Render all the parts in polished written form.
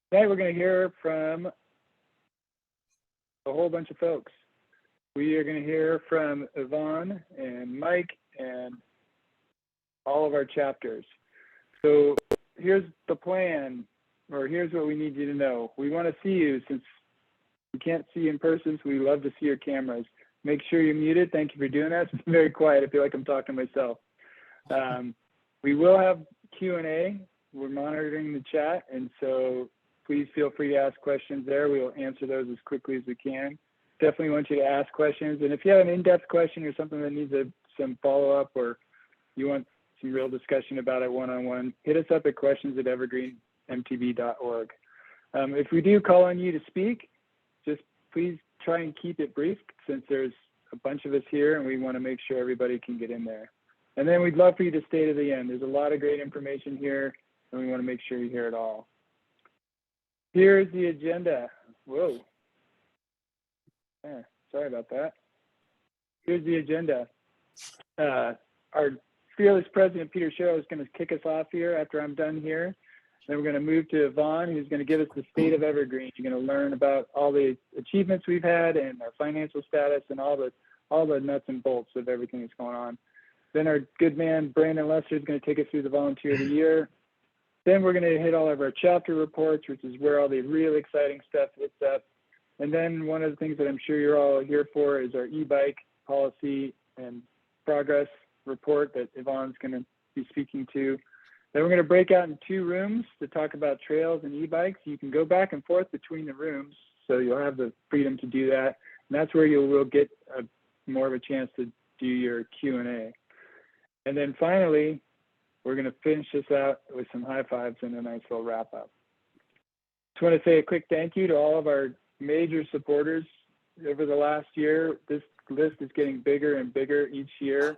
Tonight we're going to hear from a whole bunch of folks. We are going to hear from Yvonne and Mike and all of our chapters. So here's the plan, or here's what we need you to know. We want to see you since we can't see you in person, so we love to see your cameras. Make sure you're muted. Thank you for doing that. It's very quiet. I feel like I'm talking to myself. We will have Q&A. We're monitoring the chat, and so please feel free to ask questions there. We will answer those as quickly as we can. Definitely want you to ask questions. And if you have an in-depth question or something that needs some follow-up, or you want some real discussion about it one-on-one, hit us up at questions@evergreenmtb.org. If we do call on you to speak, just please try and keep it brief since there's a bunch of us here and we want to make sure everybody can get in there. And then we'd love for you to stay to the end. There's a lot of great information here and we want to make sure you hear it all. Here's the agenda. Whoa. Sorry about that. Here's the agenda. Our fearless president, Peter Sherrill, is going to kick us off here after I'm done here. Then we're going to move to Yvonne, who's going to give us the state of Evergreen. You're going to learn about all the achievements we've had and our financial status and all the nuts and bolts of everything that's going on. Then our good man, Brandon Lester, is going to take us through the Volunteer of the Year. Then we're going to hit all of our chapter reports, which is where all the really exciting stuff hits up. And then one of the things that I'm sure you're all here for is our e-bike policy and progress report that Yvonne's going to be speaking to. Then we're going to break out in 2 rooms to talk about trails and e-bikes. You can go back and forth between the rooms, so you'll have the freedom to do that. And that's where you will get more of a chance to do your Q&A. And then finally, we're going to finish this out with some high fives and a nice little wrap up. Just want to say a quick thank you to all of our major supporters over the last year. This list is getting bigger and bigger each year.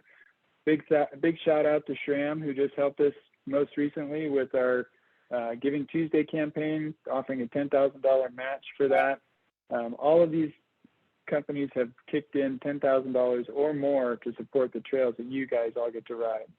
Big shout out to Shram, who just helped us most recently with our Giving Tuesday campaign, offering a $10,000 match for that. All of these companies have kicked in $10,000 or more to support the trails that you guys all get to ride.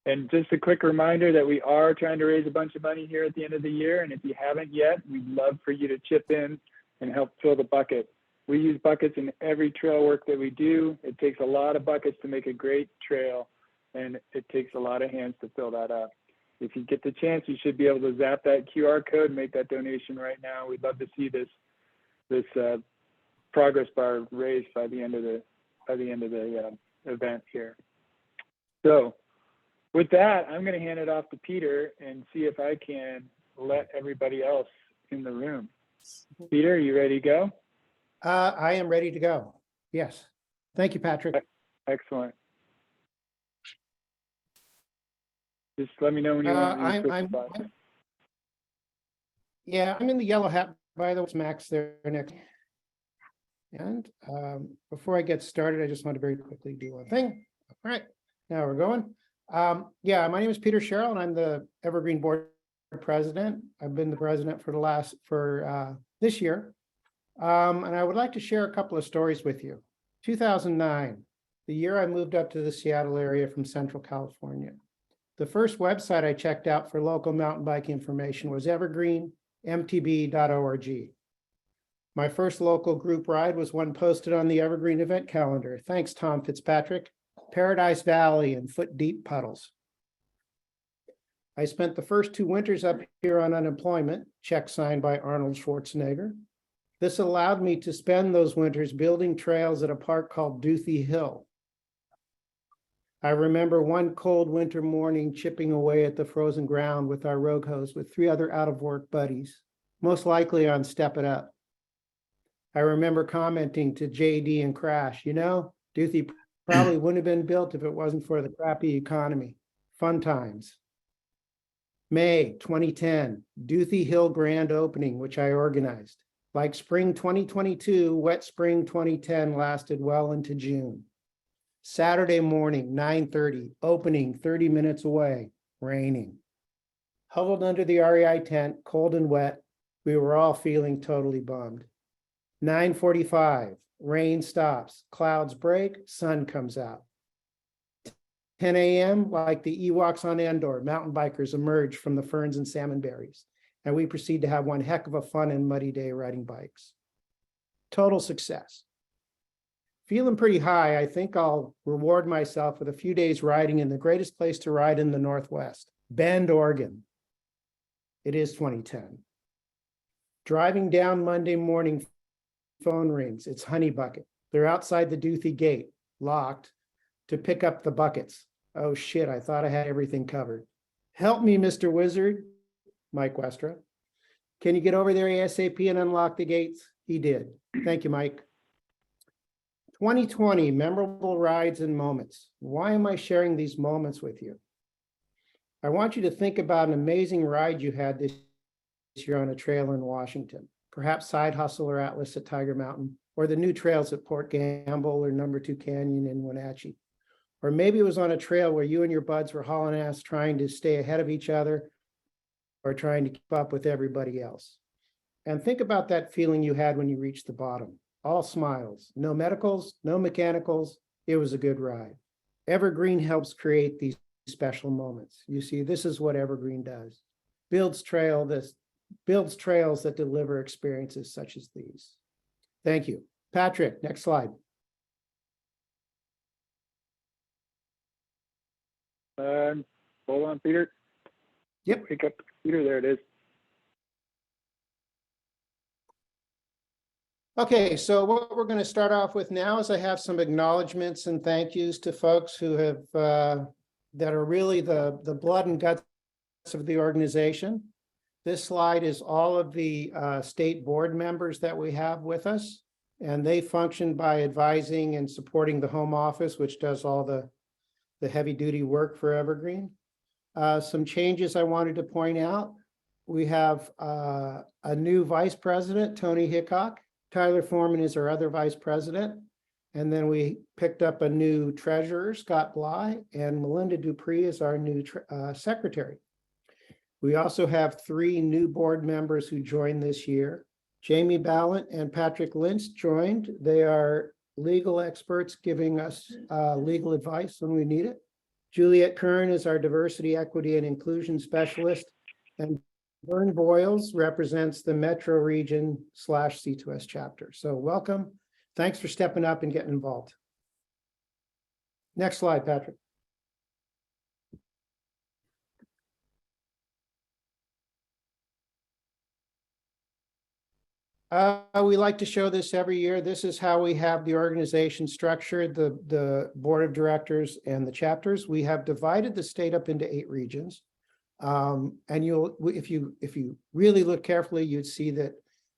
And just a quick reminder that we are trying to raise a bunch of money here at the end of the year. And if you haven't yet, we'd love for you to chip in and help fill the bucket. We use buckets in every trail work that we do. It takes a lot of buckets to make a great trail, and it takes a lot of hands to fill that up. If you get the chance, you should be able to zap that QR code and make that donation right now. We'd love to see this progress bar raised by the end of the event here. So with that, I'm going to hand it off to Peter and see if I can let everybody else in the room. Peter, are you ready to go? I am ready to go. Yes. Thank you, Patrick. Excellent. Just let me know when you want to switch the button. Yeah, I'm in the yellow hat, by the way. Max there next. And before I get started, I just want to very quickly do one thing. All right, now we're going. Yeah, my name is Peter Sherrill, and I'm the Evergreen Board President. I've been the president for this year. And I would like to share a couple of stories with you. 2009, the year I moved up to the Seattle area from Central California. The first website I checked out for local mountain bike information was evergreenmtb.org. My first local group ride was one posted on the Evergreen event calendar. Thanks, Tom Fitzpatrick. Paradise Valley and foot-deep puddles. I spent the first 2 winters up here on unemployment, check signed by Arnold Schwarzenegger. This allowed me to spend those winters building trails at a park called Duthie Hill. I remember one cold winter morning chipping away at the frozen ground with our rogue hose with 3 other out-of-work buddies, most likely on Step It Up. I remember commenting to JD and Crash, you know, Duthie probably wouldn't have been built if it wasn't for the crappy economy. Fun times. May 2010, Duthie Hill grand opening, which I organized. Like spring 2022, wet spring 2010 lasted well into June. Saturday morning, 9:30, opening 30 minutes away, raining. Huddled under the REI tent, cold and wet, we were all feeling totally bummed. 9:45, rain stops, clouds break, sun comes out. 10 a.m., like the Ewoks on Endor, mountain bikers emerge from the ferns and salmon berries. and we proceed to have one heck of a fun and muddy day riding bikes. Total success. Feeling pretty high, I think I'll reward myself with a few days riding in the greatest place to ride in the Northwest, Bend, Oregon. It is 2010. Driving down Monday morning, phone rings. It's Honey Bucket. They're outside the Duthie gate, locked, to pick up the buckets. Oh shit, I thought I had everything covered. Help me, Mr. Wizard, Mike Westra. Can you get over there ASAP and unlock the gates? He did. Thank you, Mike. 2020, memorable rides and moments. Why am I sharing these moments with you? I want you to think about an amazing ride you had this year on a trail in Washington, perhaps Side Hustle or Atlas at Tiger Mountain, or the new trails at Port Gamble or Number 2 Canyon in Wenatchee. Or maybe it was on a trail where you and your buds were hauling ass trying to stay ahead of each other or trying to keep up with everybody else. And think about that feeling you had when you reached the bottom. All smiles, no medicals, no mechanicals. It was a good ride. Evergreen helps create these special moments. You see, this is what Evergreen does. Builds trails that deliver experiences such as these. Thank you. Patrick, next slide. Hold on, Peter. Yep. Pick up the computer. There it is. Okay, so what we're going to start off with now is I have some acknowledgements and thank yous to folks who have that are really the blood and guts of the organization. This slide is all of the state board members that we have with us, and they function by advising and supporting the home office, which does all the heavy duty work for Evergreen. Some changes I wanted to point out. We have a new vice president, Tony Hickok. Tyler Foreman is our other vice president. And then we picked up a new treasurer, Scott Bly, and Melinda Dupree is our new secretary. We also have 3 new board members who joined this year. Jamie Ballant and Patrick Lintz joined. They are legal experts giving us legal advice when we need it. Juliet Kern is our diversity, equity, and inclusion specialist. And Vern Boyles represents the Metro Region / C2S chapter. So welcome. Thanks for stepping up and getting involved. Next slide, Patrick. We like to show this every year. This is how we have the organization structured, the board of directors and the chapters. We have divided the state up into 8 regions. And if you really look carefully, you'd see that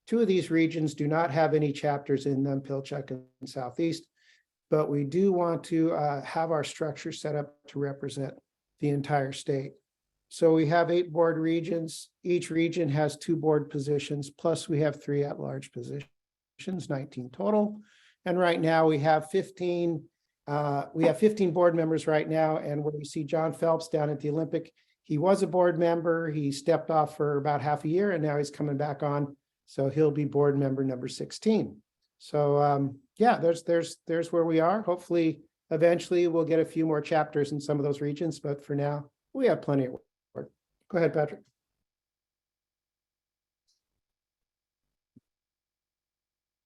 2 of these regions do not have any chapters in them, Pilchuck and Southeast, but we do want to have our structure set up to represent the entire state. So we have 8 board regions. Each region has 2 board positions, plus we have 3 at-large positions, 19 total. And right now we have 15 board members right now. And where we see John Phelps down at the Olympic, he was a board member. He stepped off for about half a year and now he's coming back on. So he'll be board member number 16. So yeah, there's where we are. Hopefully, eventually we'll get a few more chapters in some of those regions, but for now, we have plenty of work. Go ahead, Patrick.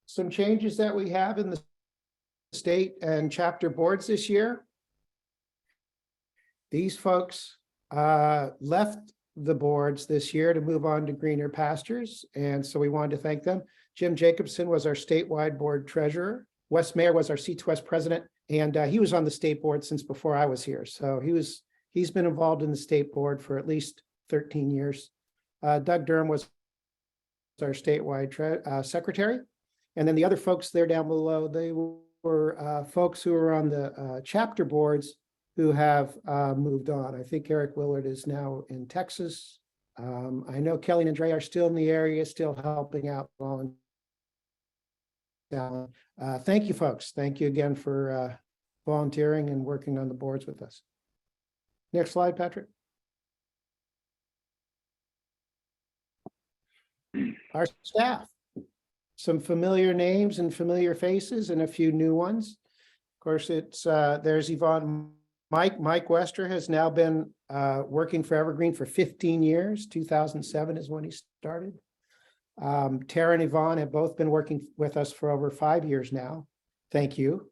Some changes that we have in the state and chapter boards this year. These folks left the boards this year to move on to greener pastures, and so we wanted to thank them. Jim Jacobson was our statewide board treasurer. Wes Mayer was our C2S president, and he was on the state board since before I was here. So he's been involved in the state board for at least 13 years. Doug Durham was our statewide secretary. And then the other folks there down below, they were folks who were on the chapter boards who have moved on. I think Eric Willard is now in Texas. I know Kelly and Andre are still in the area, still helping out. Thank you, folks. Thank you again for volunteering and working on the boards with us. Next slide, Patrick. Our staff. Some familiar names and familiar faces and a few new ones. Of course, it's there's Yvonne Mike Wester has now been working for Evergreen for 15 years. 2007 is when he started. Tara and Yvonne have both been working with us for over 5 years now. Thank you.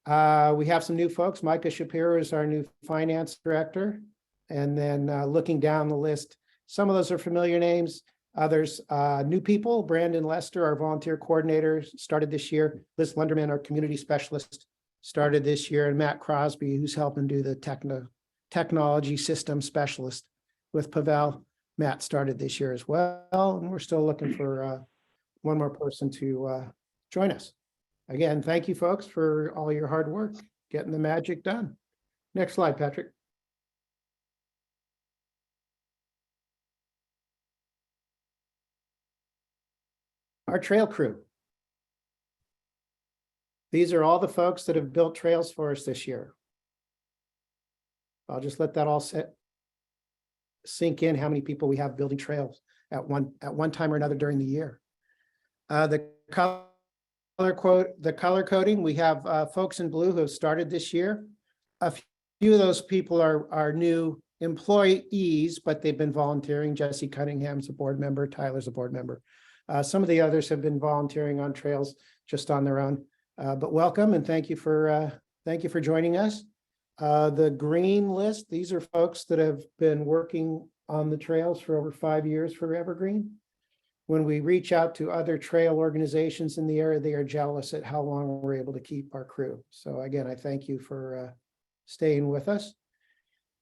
We have some new folks. Micah Shapiro is our new finance director. And then looking down the list, some of those are familiar names. Others, new people. Brandon Lester, our volunteer coordinator, started this year. Liz Lunderman, our community specialist, started this year. And Matt Crosby, who's helping do the technology system specialist with Pavel. Matt started this year as well. And we're still looking for one more person to join us. Again, thank you folks for all your hard work, getting the magic done. Next slide, Patrick. Our trail crew. These are all the folks that have built trails for us this year. I'll just let that all sink in how many people we have building trails at one time or another during the year. The color coding, we have folks in blue who have started this year. A few of those people are new employees, but they've been volunteering. Jesse Cunningham's a board member, Tyler's a board member. Some of the others have been volunteering on trails just on their own. But welcome and thank you for joining us. The green list, these are folks that have been working on the trails for over 5 years for Evergreen. When we reach out to other trail organizations in the area, they are jealous at how long we're able to keep our crew. So again, I thank you for staying with us.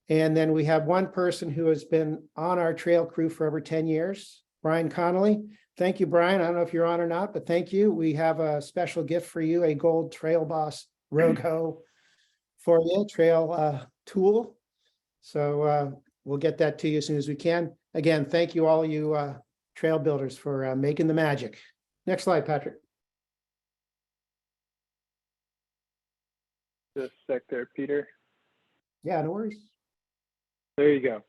And then we have one person who has been on our trail crew for over 10 years, Brian Connolly. Thank you, Brian. I don't know if you're on or not, but thank you. We have a special gift for you, a gold Trail Boss Rogo for you, trail tool. So we'll get that to you as soon as we can. Again, thank you all you trail builders for making the magic. Next slide, Patrick. Just a sec there, Peter. Yeah, no worries. There you go.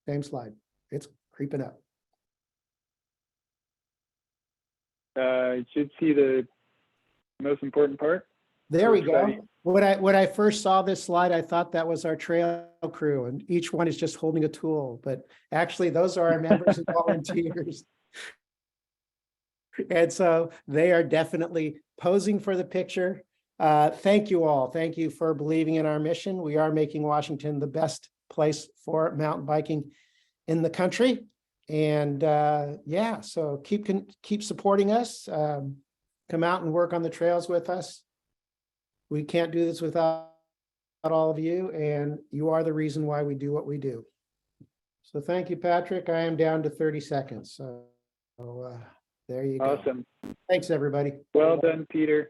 Same slide. It's creeping up. You should see the most important part. There we go. When I first saw this slide, I thought that was our trail crew, and each one is just holding a tool. But actually, those are our members and volunteers. And so they are definitely posing for the picture. Thank you all. Thank you for believing in our mission. We are making Washington the best place for mountain biking in the country. And yeah, so keep supporting us. Come out and work on the trails with us. We can't do this without all of you, and you are the reason why we do what we do. So thank you, Patrick. I am down to 30 seconds. So there you go. Awesome. Thanks, everybody. Well done, Peter.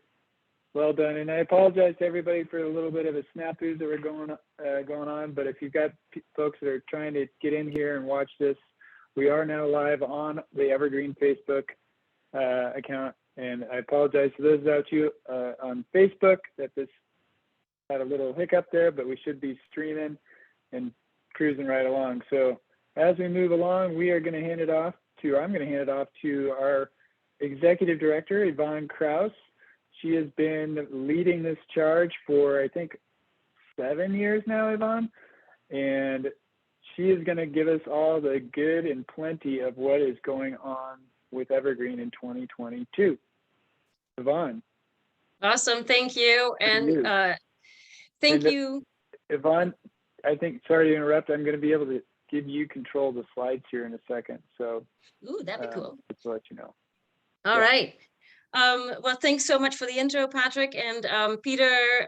Well done. And I apologize to everybody for a little bit of a snafu that we're going on. But if you've got folks that are trying to get in here and watch this, we are now live on the Evergreen Facebook account. And I apologize to those out you on Facebook that this had a little hiccup there, but we should be streaming and cruising right along. So as we move along, we are going to hand it off to, I'm going to hand it off to our Executive Director, Yvonne Kraus. She has been leading this charge for, I think, 7 years now, Yvonne. And she is going to give us all the good and plenty of what is going on with Evergreen in 2022. Yvonne. Awesome, thank you. And thank you. Yvonne, I think, sorry to interrupt, I'm going to be able to give you control of the slides here in a second. So, ooh, that'd be cool. Just to let you know. All right. Well, thanks so much for the intro, Patrick. And Peter,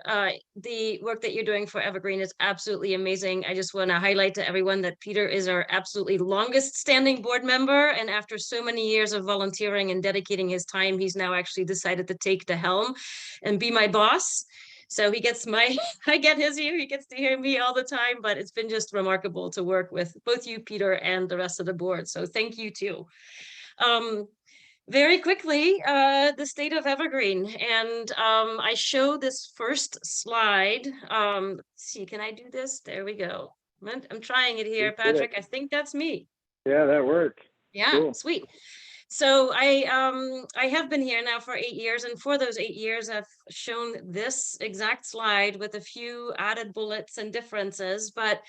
the work that you're doing for Evergreen is absolutely amazing. I just want to highlight to everyone that Peter is our absolutely longest standing board member. And after so many years of volunteering and dedicating his time, he's now actually decided to take the helm and be my boss. So he gets I get his ear, he gets to hear me all the time, but it's been just remarkable to work with both you, Peter, and the rest of the board. So thank you too. Very quickly, the state of Evergreen. And I show this first slide. Let's see, can I do this? There we go. I'm trying it here, Patrick. I think that's me. Yeah, that worked. Yeah, cool. Sweet. So I have been here now for 8 years, and for those 8 years, I've shown this exact slide with a few added bullets and differences, but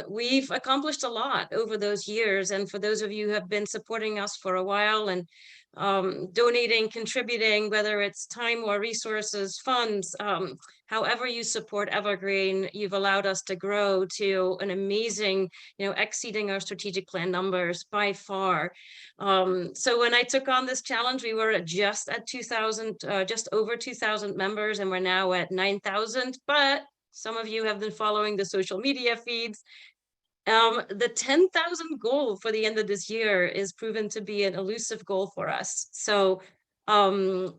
we've accomplished a lot over those years. And for those of you who have been supporting us for a while and donating, contributing, whether it's time or resources, funds, however you support Evergreen, you've allowed us to grow to an amazing, exceeding our strategic plan numbers by far. So when I took on this challenge, we were just at 2,000, just over 2,000 members, and we're now at 9,000. But some of you have been following the social media feeds. The 10,000 goal for the end of this year is proven to be an elusive goal for us. So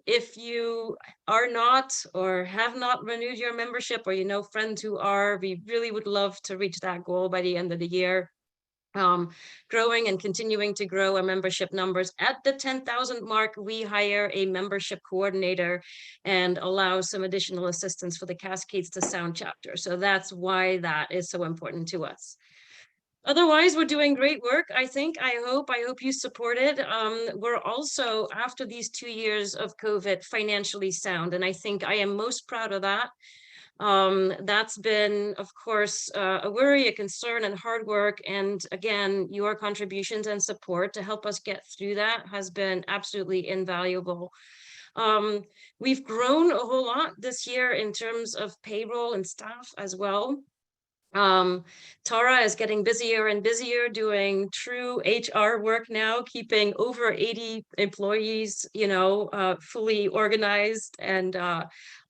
if you are not or have not renewed your membership, or friends who are, we really would love to reach that goal by the end of the year. Growing and continuing to grow our membership numbers. At the 10,000 mark, we hire a membership coordinator and allow some additional assistance for the Cascades to Sound chapter. So that's why that is so important to us. Otherwise, we're doing great work. I hope you support it. We're also, after these 2 years of COVID, financially sound. And I think I am most proud of that. That's been, of course, a worry, a concern, and hard work. And again, your contributions and support to help us get through that has been absolutely invaluable. We've grown a whole lot this year in terms of payroll and staff as well. Tara is getting busier and busier doing true HR work now, keeping over 80 employees, fully organized and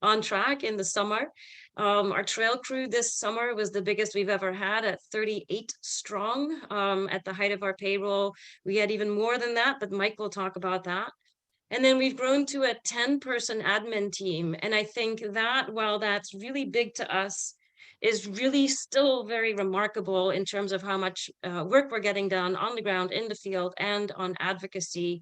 on track in the summer. Our trail crew this summer was the biggest we've ever had at 38 strong. At the height of our payroll, we had even more than that, but Mike will talk about that. And then we've grown to a 10-person admin team. And I think that while that's really big to us, is really still very remarkable in terms of how much work we're getting done on the ground, in the field, and on advocacy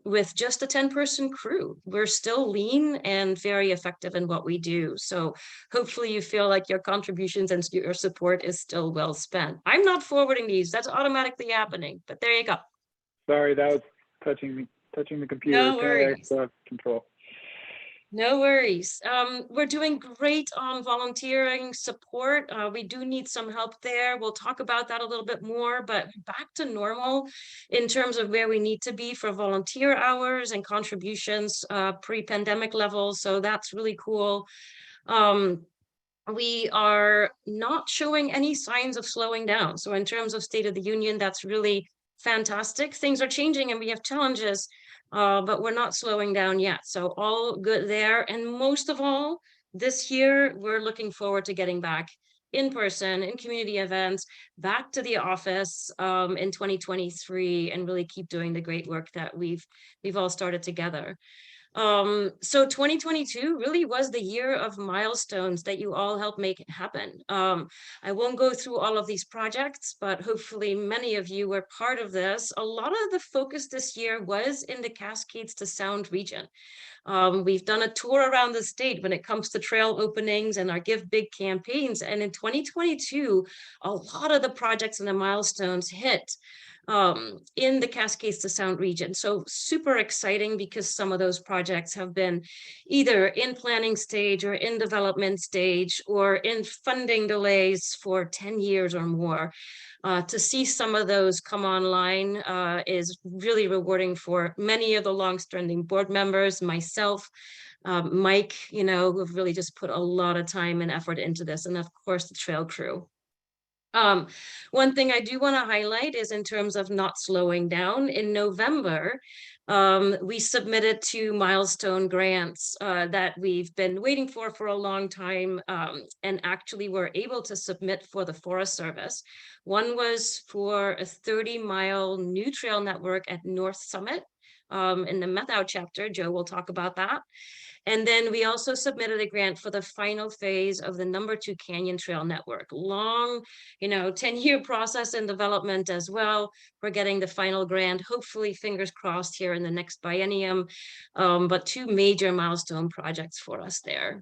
with just a 10-person crew. We're still lean and very effective in what we do. So hopefully you feel like your contributions and your support is still well spent. I'm not forwarding these. That's automatically happening, but there you go. Sorry, that was touching the computer. No worries. Control. No worries. We're doing great on volunteering support. We do need some help there. We'll talk about that a little bit more, but back to normal in terms of where we need to be for volunteer hours and contributions pre-pandemic levels. So that's really cool. We are not showing any signs of slowing down. So in terms of State of the Union, that's really fantastic. Things are changing and we have challenges. But we're not slowing down yet. So all good there. And most of all, this year, we're looking forward to getting back in person, in community events, back to the office in 2023, and really keep doing the great work that we've all started together. So 2022 really was the year of milestones that you all helped make it happen. I won't go through all of these projects, but hopefully many of you were part of this. A lot of the focus this year was in the Cascades to Sound region. We've done a tour around the state when it comes to trail openings and our Give Big campaigns. And in 2022, a lot of the projects and the milestones hit in the Cascades to Sound region. So super exciting because some of those projects have been either in planning stage or in development stage or in funding delays for 10 years or more. To see some of those come online is really rewarding for many of the long-standing board members, myself, Mike, who have really just put a lot of time and effort into this, and of course the trail crew. One thing I do want to highlight is in terms of not slowing down. In November, we submitted 2 milestone grants that we've been waiting for a long time, and actually were able to submit for the Forest Service. One was for a 30-mile new trail network at North Summit in the Method chapter. Joe will talk about that. And then we also submitted a grant for the final phase of the number 2 Canyon Trail Network. Long, 10-year process and development as well. We're getting the final grant, hopefully fingers crossed here in the next biennium, but 2 major milestone projects for us there.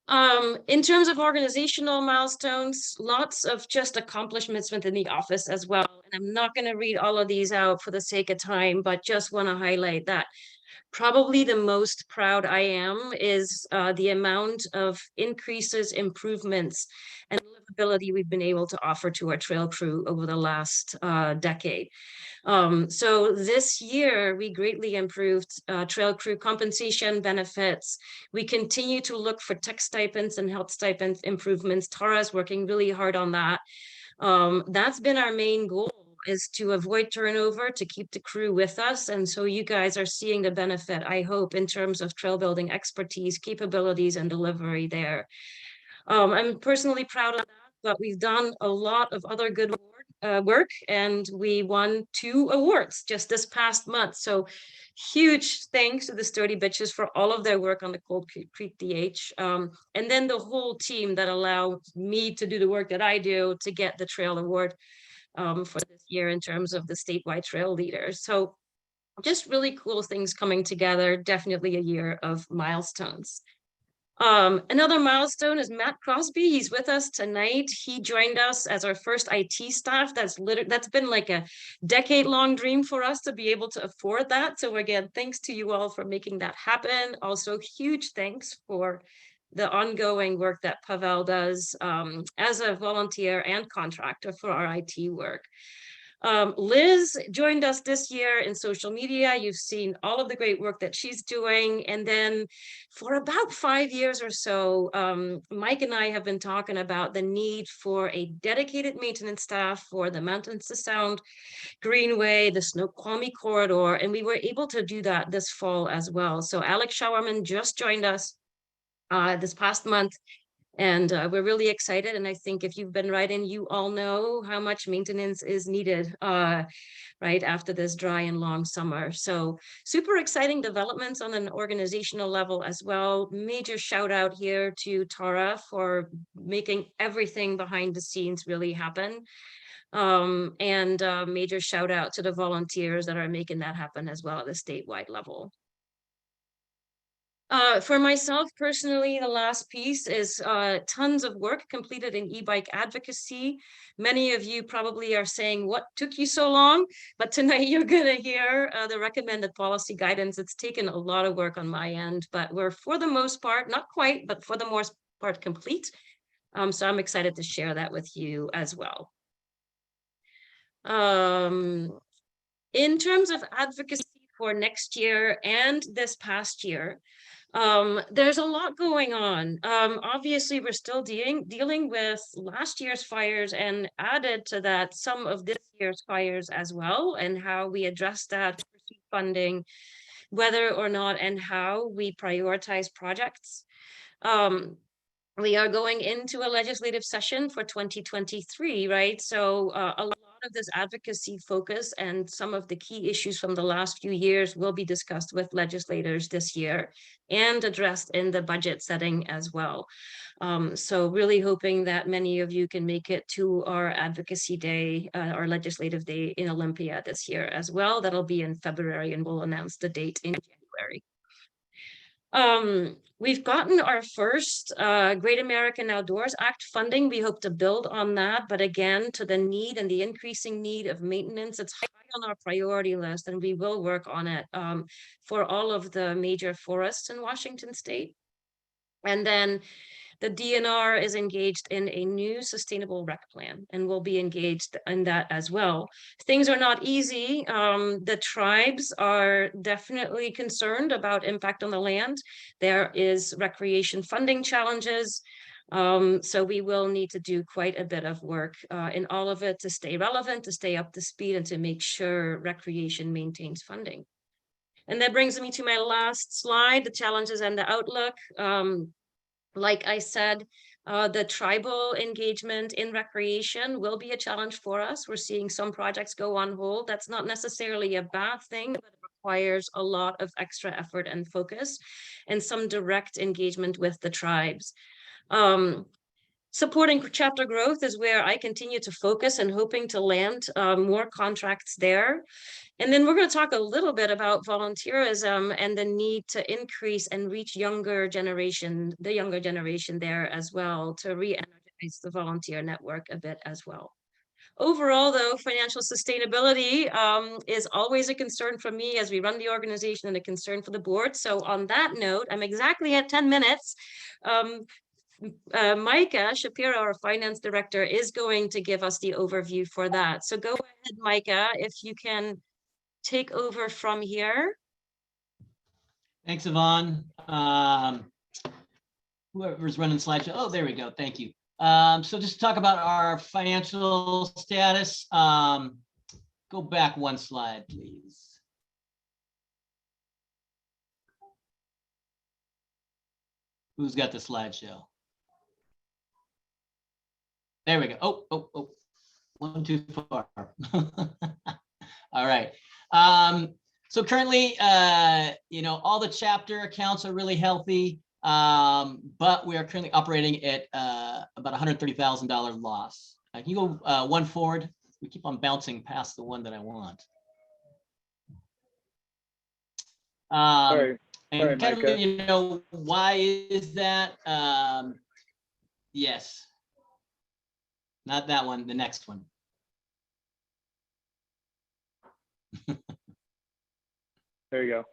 In terms of organizational milestones, lots of just accomplishments within the office as well. And I'm not going to read all of these out for the sake of time, but just want to highlight that probably the most proud I am is the amount of increases, improvements, and livability we've been able to offer to our trail crew over the last decade. So this year, we greatly improved trail crew compensation benefits. We continue to look for tech stipends and health stipends improvements. Tara's working really hard on that. That's been our main goal, is to avoid turnover, to keep the crew with us. And so you guys are seeing the benefit, I hope, in terms of trail building expertise, capabilities, and delivery there. I'm personally proud of that, but we've done a lot of other good work, and we won 2 awards just this past month. So huge thanks to the Sturdy Bitches for all of their work on the Cold Creek DH. And then the whole team that allowed me to do the work that I do to get the trail award for this year in terms of the statewide trail leaders. So just really cool things coming together. Definitely a year of milestones. Another milestone is Matt Crosby. He's with us tonight. He joined us as our first IT staff. That's been like a decade-long dream for us to be able to afford that. So again, thanks to you all for making that happen. Also, huge thanks for the ongoing work that Pavel does as a volunteer and contractor for our IT work. Liz joined us this year in social media. You've seen all of the great work that she's doing. And then for about 5 years or so, Mike and I have been talking about the need for a dedicated maintenance staff for the Mountains to Sound Greenway, the Snoqualmie Corridor, and we were able to do that this fall as well. So Alex Schauerman just joined us this past month. And we're really excited. And I think if you've been riding, you all know how much maintenance is needed right after this dry and long summer. So super exciting developments on an organizational level as well. Major shout out here to Tara for making everything behind the scenes really happen. And major shout out to the volunteers that are making that happen as well at the statewide level. For myself personally, the last piece is tons of work completed in e-bike advocacy. Many of you probably are saying, what took you so long? But tonight you're gonna hear the recommended policy guidance. It's taken a lot of work on my end, but we're for the most part, not quite, but for the most part complete. So I'm excited to share that with you as well. In terms of advocacy for next year and this past year, there's a lot going on. Obviously, we're still dealing with last year's fires, and added to that some of this year's fires as well, and how we address that funding, whether or not and how we prioritize projects. We are going into a legislative session for 2023, right? So a lot of this advocacy focus and some of the key issues from the last few years will be discussed with legislators this year and addressed in the budget setting as well. So really hoping that many of you can make it to our advocacy day, our legislative day in Olympia this year as well. That'll be in February, and we'll announce the date in January. We've gotten our first Great American Outdoors Act funding. We hope to build on that, but again, to the need and the increasing need of maintenance, it's high on our priority list, and we will work on it for all of the major forests in Washington state. And then the DNR is engaged in a new sustainable rec plan, and will be engaged in that as well. Things are not easy. The tribes are definitely concerned about impact on the land. There is recreation funding challenges. So we will need to do quite a bit of work in all of it to stay relevant, to stay up to speed, and to make sure recreation maintains funding. And that brings me to my last slide, the challenges and the outlook. Like I said, the tribal engagement in recreation will be a challenge for us. We're seeing some projects go on hold. That's not necessarily a bad thing, but it requires a lot of extra effort and focus, and some direct engagement with the tribes. Supporting chapter growth is where I continue to focus, and hoping to land more contracts there. And then we're going to talk a little bit about volunteerism and the need to increase and reach the younger generation there as well, to re-energize the volunteer network a bit as well. Overall, though, financial sustainability is always a concern for me as we run the organization, and a concern for the board. So on that note, I'm exactly at 10 minutes. Micah Shapiro, our finance director, is going to give us the overview for that. So go ahead, Micah, if you can take over from here. Thanks, Yvonne. Whoever's running slideshow. Oh, there we go. Thank you. So just to talk about our financial status. Go back one slide, please. Who's got the slideshow? There we go. Oh, one too far. All right. So currently, all the chapter accounts are really healthy, but we are currently operating at about $130,000 loss. Can you go one forward? We keep on bouncing past the one that I want. Sorry, And kind Micah. of, why is that? Yes. Not that one, the next one. There you go.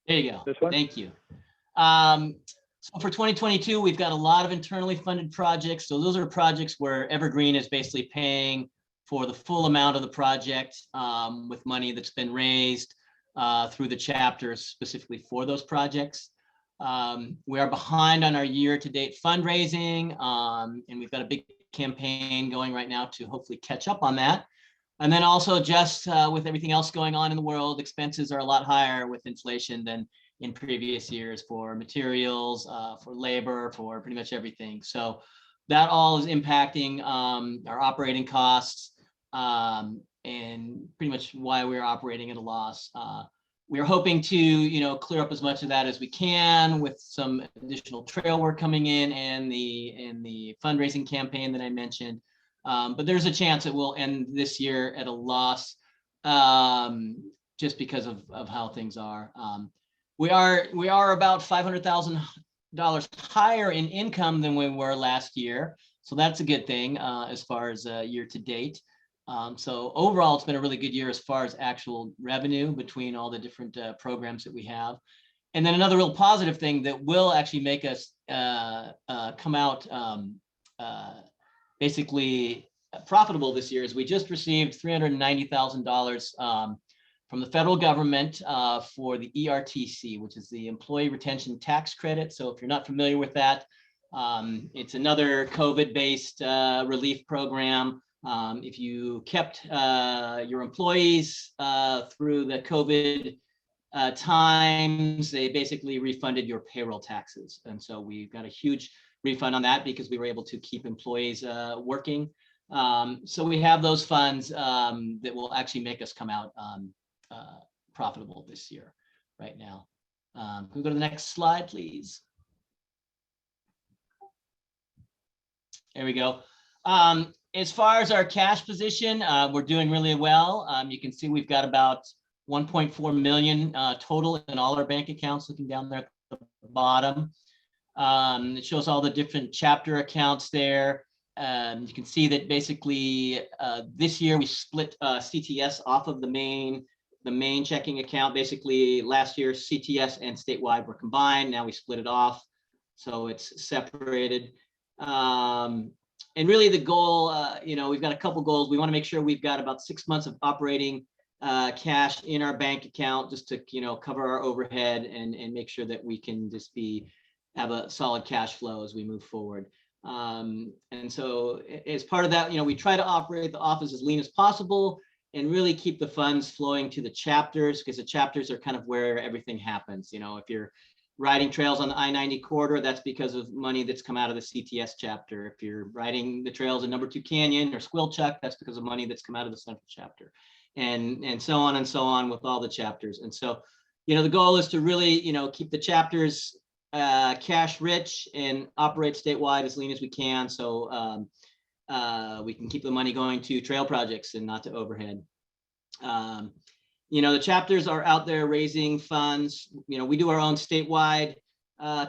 There you go. This one? Thank you. So for 2022, we've got a lot of internally funded projects. So those are projects where Evergreen is basically paying for the full amount of the project with money that's been raised through the chapters specifically for those projects. We are behind on our year-to-date fundraising, and we've got a big campaign going right now to hopefully catch up on that. And then also just with everything else going on in the world, expenses are a lot higher with inflation than in previous years for materials, for labor, for pretty much everything. So that all is impacting our operating costs and pretty much why we're operating at a loss. We're hoping to, clear up as much of that as we can with some additional trail work coming in and the fundraising campaign that I mentioned. But there's a chance it will end this year at a loss just because of how things are. We are about $500,000 higher in income than we were last year. So that's a good thing as far as year to date. So overall, it's been a really good year as far as actual revenue between all the different programs that we have. And then another real positive thing that will actually make us come out basically profitable this year is we just received $390,000 from the federal government for the ERTC, which is the Employee Retention Tax Credit. So if you're not familiar with that, it's another COVID-based relief program. If you kept your employees through the COVID times, they basically refunded your payroll taxes. And so we got a huge refund on that because we were able to keep employees working. So we have those funds that will actually make us come out profitable this year right now. Can we go to the next slide, please? There we go. As far as our cash position, we're doing really well. You can see we've got about 1.4 million total in all our bank accounts, looking down there at the bottom. It shows all the different chapter accounts there. You can see that basically this year we split CTS off of the main checking account. Basically last year CTS and statewide were combined. Now we split it off, so it's separated. And really the goal, we've got a couple goals. We want to make sure we've got about 6 months of operating cash in our bank account just to, cover our overhead and make sure that we can just have a solid cash flow as we move forward. And so as part of that, we try to operate the office as lean as possible and really keep the funds flowing to the chapters, because the chapters are kind of where everything happens. If you're riding trails on the I-90 corridor, that's because of money that's come out of the CTS chapter. If you're riding the trails in number 2 Canyon or Squilchuck, that's because of money that's come out of the central chapter, and so on with all the chapters. And so, the goal is to really, keep the chapters cash rich and operate statewide as lean as we can, so we can keep the money going to trail projects and not to overhead. The chapters are out there raising funds. We do our own statewide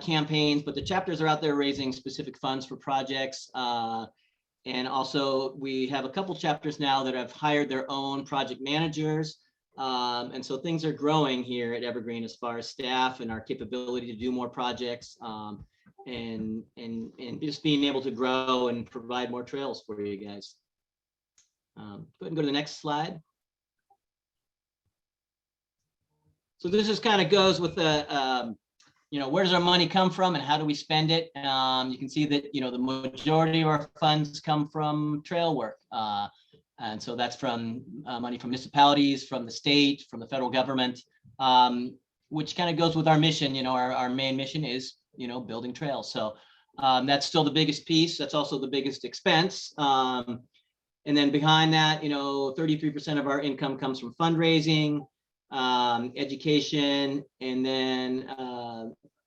campaigns, but the chapters are out there raising specific funds for projects. And also we have a couple chapters now that have hired their own project managers. And so things are growing here at Evergreen as far as staff and our capability to do more projects, and just being able to grow and provide more trails for you guys. Go ahead and go to the next slide. So this just kind of goes with the, where does our money come from and how do we spend it? You can see that, the majority of our funds come from trail work. And so that's from money from municipalities, from the state, from the federal government, which kind of goes with our mission. Our main mission is, building trails. So that's still the biggest piece. That's also the biggest expense. And then behind that, 33% of our income comes from fundraising, education, and then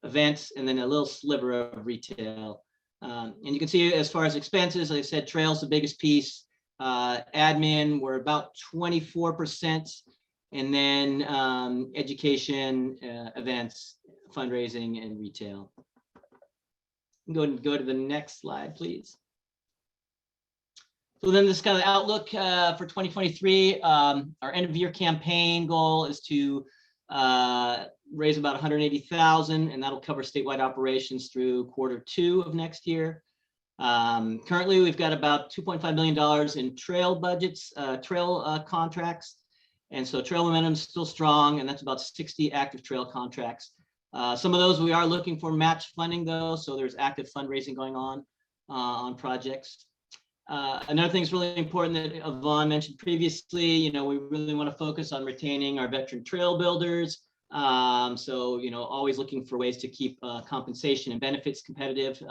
events, and then a little sliver of retail. And you can see as far as expenses, like I said, trails the biggest piece. Admin, we're about 24%, and then education, events, fundraising, and retail. Go to the next slide, please. So then this kind of outlook for 2023, our end of year campaign goal is to raise about 180,000, and that'll cover statewide operations through Q2 of next year. Currently, we've got about $2.5 million in trail budgets, trail contracts. And so trail momentum is still strong, and that's about 60 active trail contracts. Some of those we are looking for match funding though, so there's active fundraising going on projects. Another thing that's really important that Yvonne mentioned previously, we really want to focus on retaining our veteran trail builders. So, always looking for ways to keep compensation and benefits competitive.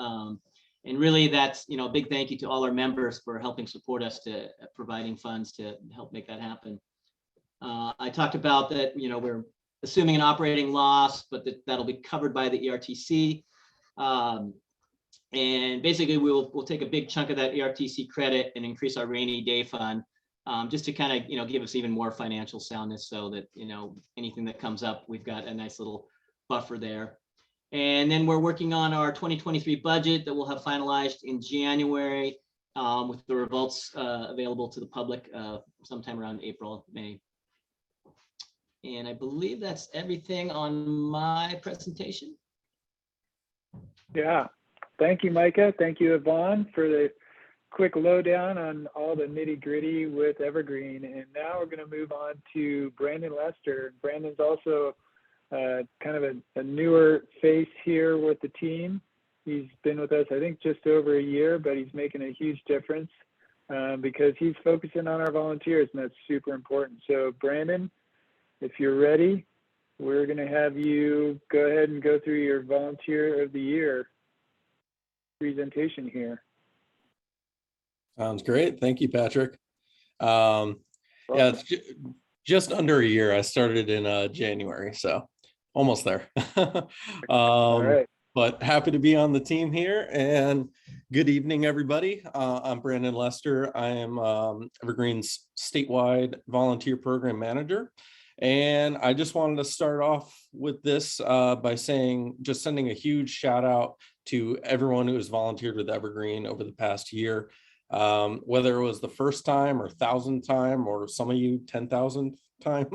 And really that's, a big thank you to all our members for helping support us to providing funds to help make that happen. I talked about that, we're assuming an operating loss, but that'll be covered by the ERTC. And basically we'll take a big chunk of that ERTC credit and increase our rainy day fund, just to kind of, give us even more financial soundness so that, anything that comes up, we've got a nice little buffer there. And then we're working on our 2023 budget that we'll have finalized in January, with the results available to the public sometime around April, May. And I believe that's everything on my presentation. Yeah. Thank you, Micah. Thank you, Yvonne, for the quick lowdown on all the nitty gritty with Evergreen. And now we're going to move on to Brandon Lester. Brandon's also kind of a newer face here with the team. He's been with us, I think, just over a year, but he's making a huge difference because he's focusing on our volunteers, and that's super important. So, Brandon, if you're ready, we're going to have you go ahead and go through your Volunteer of the Year presentation here. Sounds great. Thank you, Patrick. Yeah, it's just under a year. I started in January, so almost there. All right. But happy to be on the team here, and good evening, everybody. I'm Brandon Lester. I am Evergreen's statewide volunteer program manager. And I just wanted to start off with this by sending a huge shout out to everyone who has volunteered with Evergreen over the past year, whether it was the first time or 1,000th time, or some of you 10,000th time.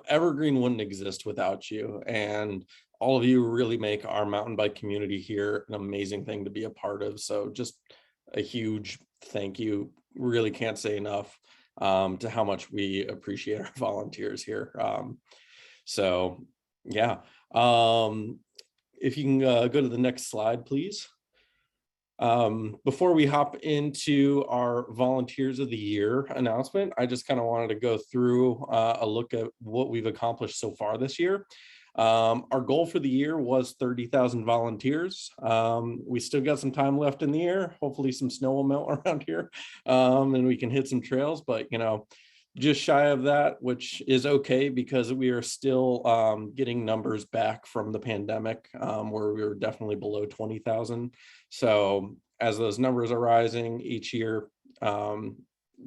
Evergreen wouldn't exist without you. And all of you really make our mountain bike community here an amazing thing to be a part of. So just a huge thank you. Really can't say enough to how much we appreciate our volunteers here. So yeah, if you can go to the next slide, please. Before we hop into our Volunteers of the Year announcement, I just kind of wanted to go through a look at what we've accomplished so far this year. Our goal for the year was 30,000 volunteers. We still got some time left in the year. Hopefully some snow will melt around here and we can hit some trails, but just shy of that, which is okay because we are still getting numbers back from the pandemic where we were definitely below 20,000. So as those numbers are rising each year,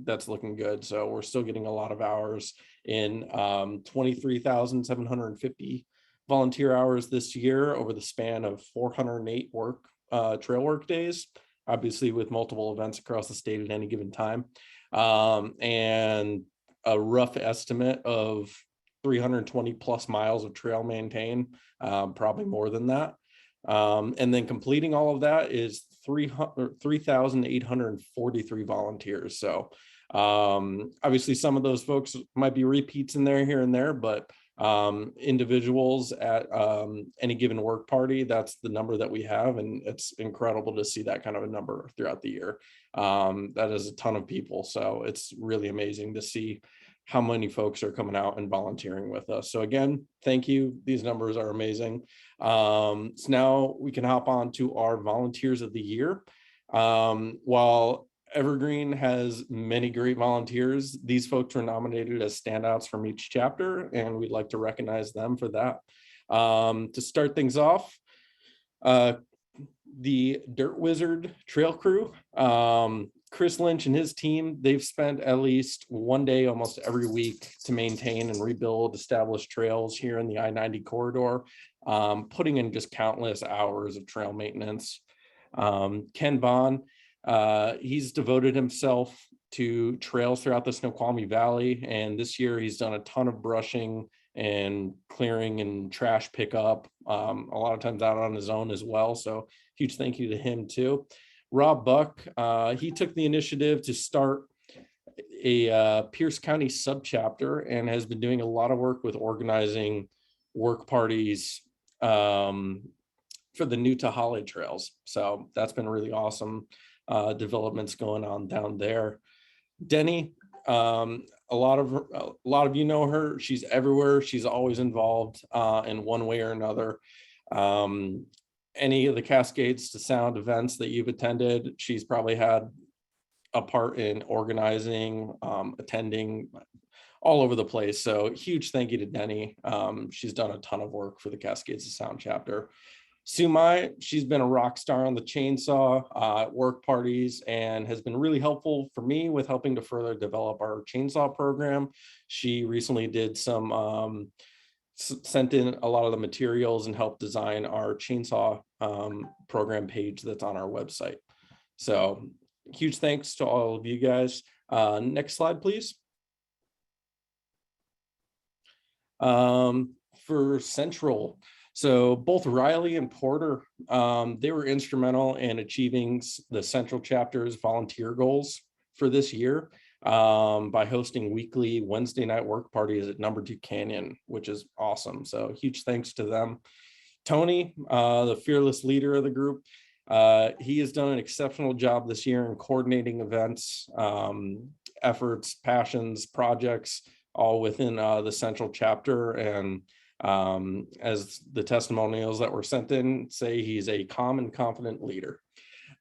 that's looking good. So we're still getting a lot of hours in, 23,750 volunteer hours this year over the span of 408 trail work days, obviously with multiple events across the state at any given time. And a rough estimate of 320 plus miles of trail maintained, probably more than that. And then completing all of that is 3,843 volunteers. So obviously some of those folks might be repeats in there here and there, but individuals at any given work party, that's the number that we have, and it's incredible to see that kind of a number throughout the year. That is a ton of people, so it's really amazing to see how many folks are coming out and volunteering with us. So again, thank you. These numbers are amazing. So now we can hop on to our volunteers of the year. While Evergreen has many great volunteers, these folks were nominated as standouts from each chapter, and we'd like to recognize them for that. To start things off, the Dirt Wizard Trail Crew, Chris Lynch and his team, they've spent at least one day almost every week to maintain and rebuild established trails here in the I-90 corridor, putting in just countless hours of trail maintenance. Ken Bond, he's devoted himself to trails throughout the Snoqualmie Valley, and this year he's done a ton of brushing and clearing and trash pickup, a lot of times out on his own as well. So huge thank you to him too. Rob Buck, he took the initiative to start a Pierce County subchapter and has been doing a lot of work with organizing work parties for the new Tahale trails. So that's been really awesome developments going on down there. Denny, a lot of you know her. She's everywhere. She's always involved in one way or another. Any of the Cascades to Sound events that you've attended, she's probably had a part in organizing, attending, all over the place. So huge thank you to Denny. She's done a ton of work for the Cascades to Sound chapter. Sumai, she's been a rock star on the chainsaw at work parties and has been really helpful for me with helping to further develop our chainsaw program. She recently did some sent in a lot of the materials and helped design our chainsaw program page that's on our website. So huge thanks to all of you guys. Next slide, please. For Central, so both Riley and Porter, they were instrumental in achieving the Central chapter's volunteer goals for this year by hosting weekly Wednesday night work parties at Number 2 Canyon, which is awesome. So huge thanks to them. Tony, the fearless leader of the group, he has done an exceptional job this year in coordinating events, efforts, passions, projects, all within the Central chapter. And as the testimonials that were sent in say, he's a calm and confident leader.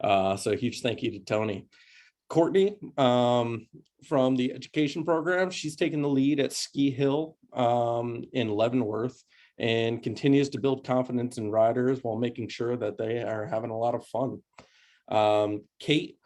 So huge thank you to Tony. Courtney, from the education program, she's taken the lead at Ski Hill in Leavenworth and continues to build confidence in riders while making sure that they are having a lot of fun. Kate,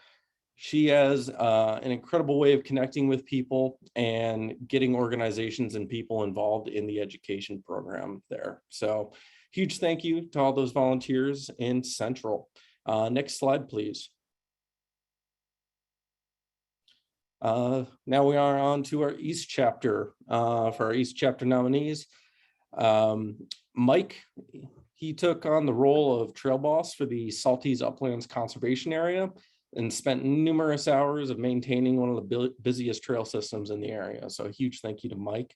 she has an incredible way of connecting with people and getting organizations and people involved in the education program there. So huge thank you to all those volunteers in Central. Next slide, please. Now we are on to our East chapter. For our East chapter nominees, Mike, he took on the role of trail boss for the Salties Uplands Conservation Area and spent numerous hours of maintaining one of the busiest trail systems in the area. So a huge thank you to Mike.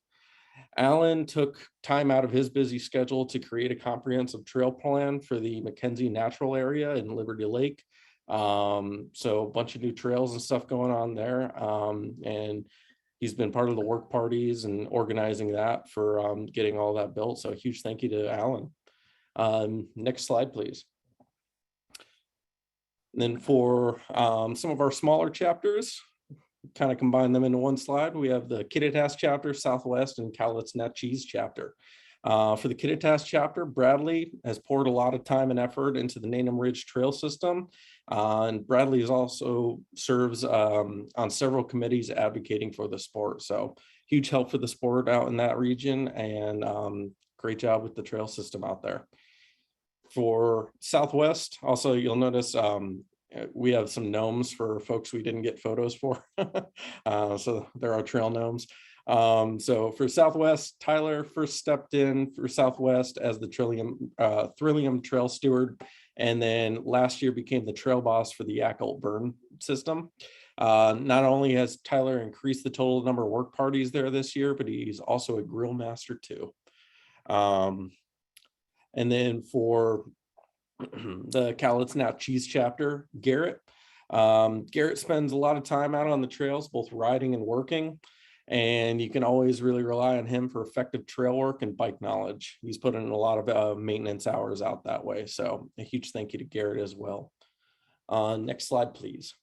Alan took time out of his busy schedule to create a comprehensive trail plan for the Mackenzie Natural Area in Liberty Lake. So a bunch of new trails and stuff going on there. And he's been part of the work parties and organizing that for getting all that built. So a huge thank you to Alan. Next slide, please. And then for some of our smaller chapters, kind of combine them into one slide. We have the Kittitas chapter, Southwest, and Cowlitz Neck Cheese chapter. For the Kittitas chapter, Bradley has poured a lot of time and effort into the Nanum Ridge Trail System. And Bradley is also serves on several committees advocating for the sport. So huge help for the sport out in that region, and great job with the trail system out there. For Southwest, also you'll notice we have some gnomes for folks we didn't get photos for. So there are trail gnomes. So for Southwest, Tyler first stepped in for Southwest as the Trillium Trail Steward, and then last year became the trail boss for the Yakult Burn system. Not only has Tyler increased the total number of work parties there this year, but he's also a grill master too. And then for the Cowlitz Now Cheese chapter, Garrett. Garrett spends a lot of time out on the trails, both riding and working. And you can always really rely on him for effective trail work and bike knowledge. He's put in a lot of maintenance hours out that way. So a huge thank you to Garrett as well. Next slide, please.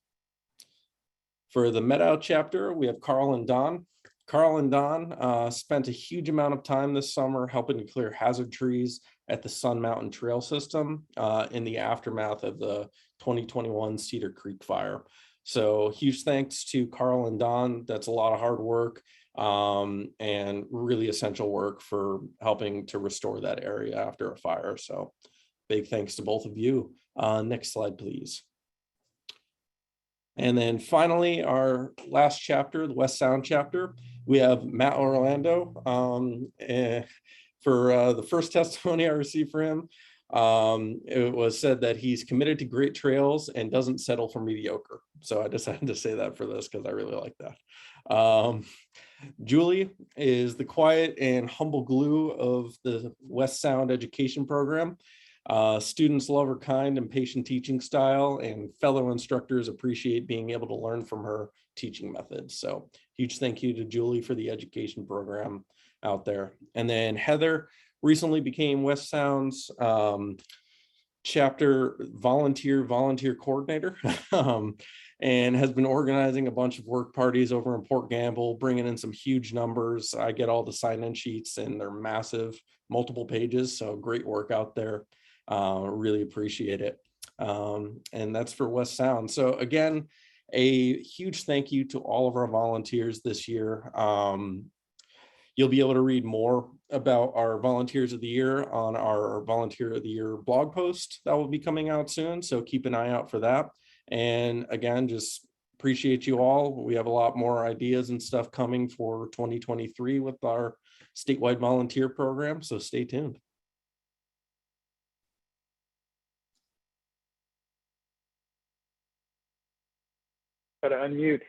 For the Meadow chapter, we have Carl and Don. Carl and Don spent a huge amount of time this summer helping to clear hazard trees at the Sun Mountain Trail System in the aftermath of the 2021 Cedar Creek fire. So huge thanks to Carl and Don. That's a lot of hard work and really essential work for helping to restore that area after a fire. So big thanks to both of you. Next slide, please. And then finally, our last chapter, the West Sound chapter, we have Matt Orlando. For the first testimony I received for him, it was said that he's committed to great trails and doesn't settle for mediocre. So I decided to say that for this because I really like that. Julie is the quiet and humble glue of the West Sound education program. Students love her kind and patient teaching style, and fellow instructors appreciate being able to learn from her teaching methods. So huge thank you to Julie for the education program out there. And then Heather recently became West Sound's chapter volunteer coordinator and has been organizing a bunch of work parties over in Port Gamble, bringing in some huge numbers. I get all the sign-in sheets and they're massive, multiple pages. So great work out there. Really appreciate it. And that's for West Sound. So again, a huge thank you to all of our volunteers this year. You'll be able to read more about our Volunteers of the Year on our Volunteer of the Year blog post that will be coming out soon. So keep an eye out for that. And again, just appreciate you all. We have a lot more ideas and stuff coming for 2023 with our statewide volunteer program. So stay tuned. Got to unmute.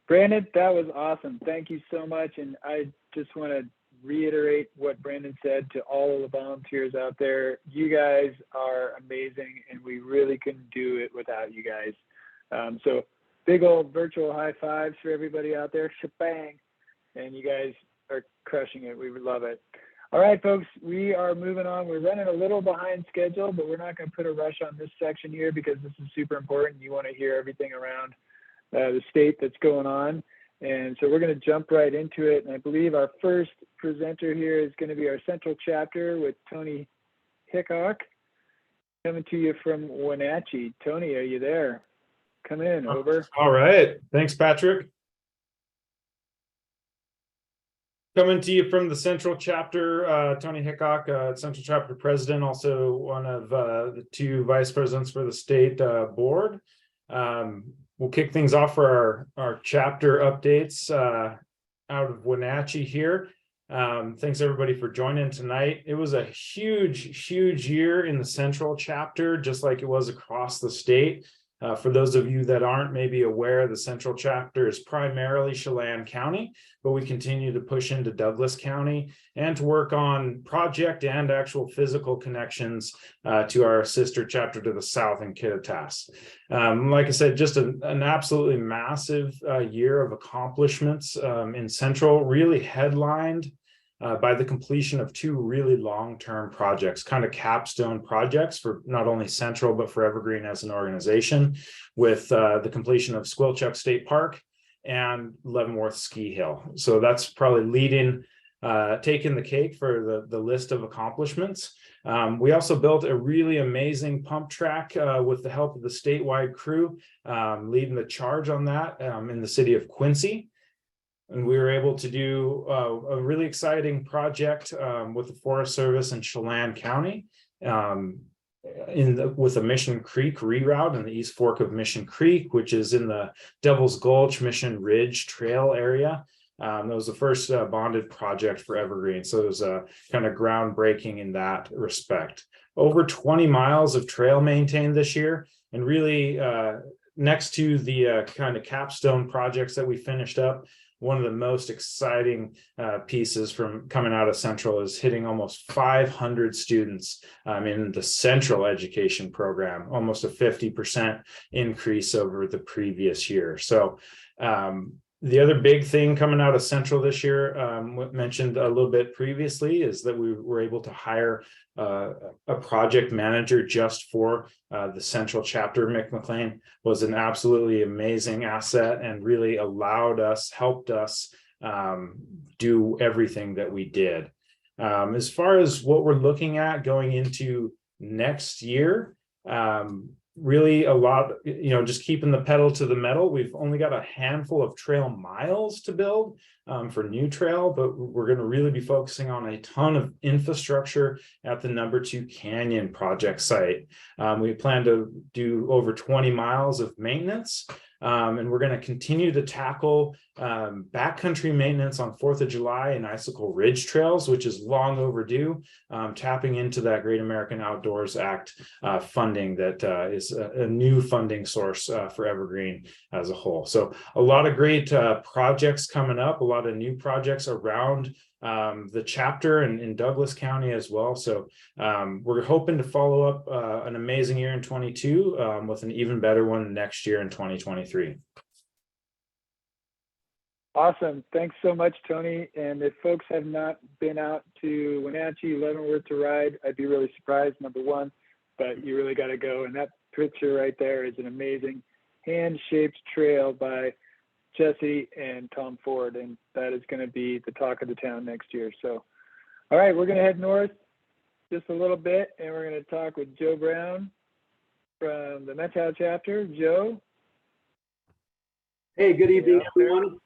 Brandon, that was awesome. Thank you so much. And I just want to reiterate what Brandon said to all of the volunteers out there. You guys are amazing, and we really couldn't do it without you guys. So big old virtual high fives for everybody out there. Shebang. And you guys are crushing it. We would love it. All right, folks, we are moving on. We're running a little behind schedule, but we're not going to put a rush on this section here because this is super important. You want to hear everything around the state that's going on. And so we're going to jump right into it. And I believe our first presenter here is going to be our central chapter with Tony Hickok, coming to you from Wenatchee. Tony, are you there? Come in, over. All right. Thanks, Patrick. Coming to you from the central chapter, Tony Hickok, central chapter president, also one of the two vice presidents for the state board. We'll kick things off for our chapter updates out of Wenatchee here. Thanks everybody for joining tonight. It was a huge year in the central chapter, just like it was across the state. For those of you that aren't maybe aware, the central chapter is primarily Chelan County, but we continue to push into Douglas County and to work on project and actual physical connections to our sister chapter to the south in Kittitas. Like I said, just an absolutely massive year of accomplishments in central, really headlined by the completion of two really long-term projects, kind of capstone projects for not only Central, but for Evergreen as an organization, with the completion of Squilchuck State Park and Leavenworth Ski Hill. So that's probably leading taken the cake for the list of accomplishments. We also built a really amazing pump track with the help of the statewide crew, leading the charge on that in the city of Quincy. And we were able to do a really exciting project with the Forest Service in Chelan County with a Mission Creek reroute in the East Fork of Mission Creek, which is in the Devil's Gulch Mission Ridge Trail area. That was the first bonded project for Evergreen. So it was kind of groundbreaking in that respect. Over 20 miles of trail maintained this year, and really next to the kind of capstone projects that we finished up, one of the most exciting pieces from coming out of Central is hitting almost 500 students in the Central education program, almost a 50% increase over the previous year. So the other big thing coming out of Central this year, mentioned a little bit previously, is that we were able to hire a project manager just for the Central chapter. Mick McLean was an absolutely amazing asset and really helped us do everything that we did. As far as what we're looking at going into next year, really a lot, just keeping the pedal to the metal. We've only got a handful of trail miles to build for new trail, but we're going to really be focusing on a ton of infrastructure at the No. 2 Canyon project site. We plan to do over 20 miles of maintenance. And we're going to continue to tackle backcountry maintenance on 4th of July and Icicle Ridge trails, which is long overdue, tapping into that Great American Outdoors Act funding that is a new funding source for Evergreen as a whole. So a lot of great projects coming up, a lot of new projects around the chapter in Douglas County as well. So we're hoping to follow up an amazing year in 22 with an even better one next year in 2023. Awesome. Thanks so much, Tony. And if folks have not been out to Wenatchee, Leavenworth to ride, I'd be really surprised, number one, but you really got to go. And that picture right there is an amazing hand-shaped trail by Jesse and Tom Ford, and that is going to be the talk of the town next year. So, all right, we're going to head north just a little bit, and we're going to talk with Joe Brown from the Methow chapter. Joe? Hey, good evening, everyone.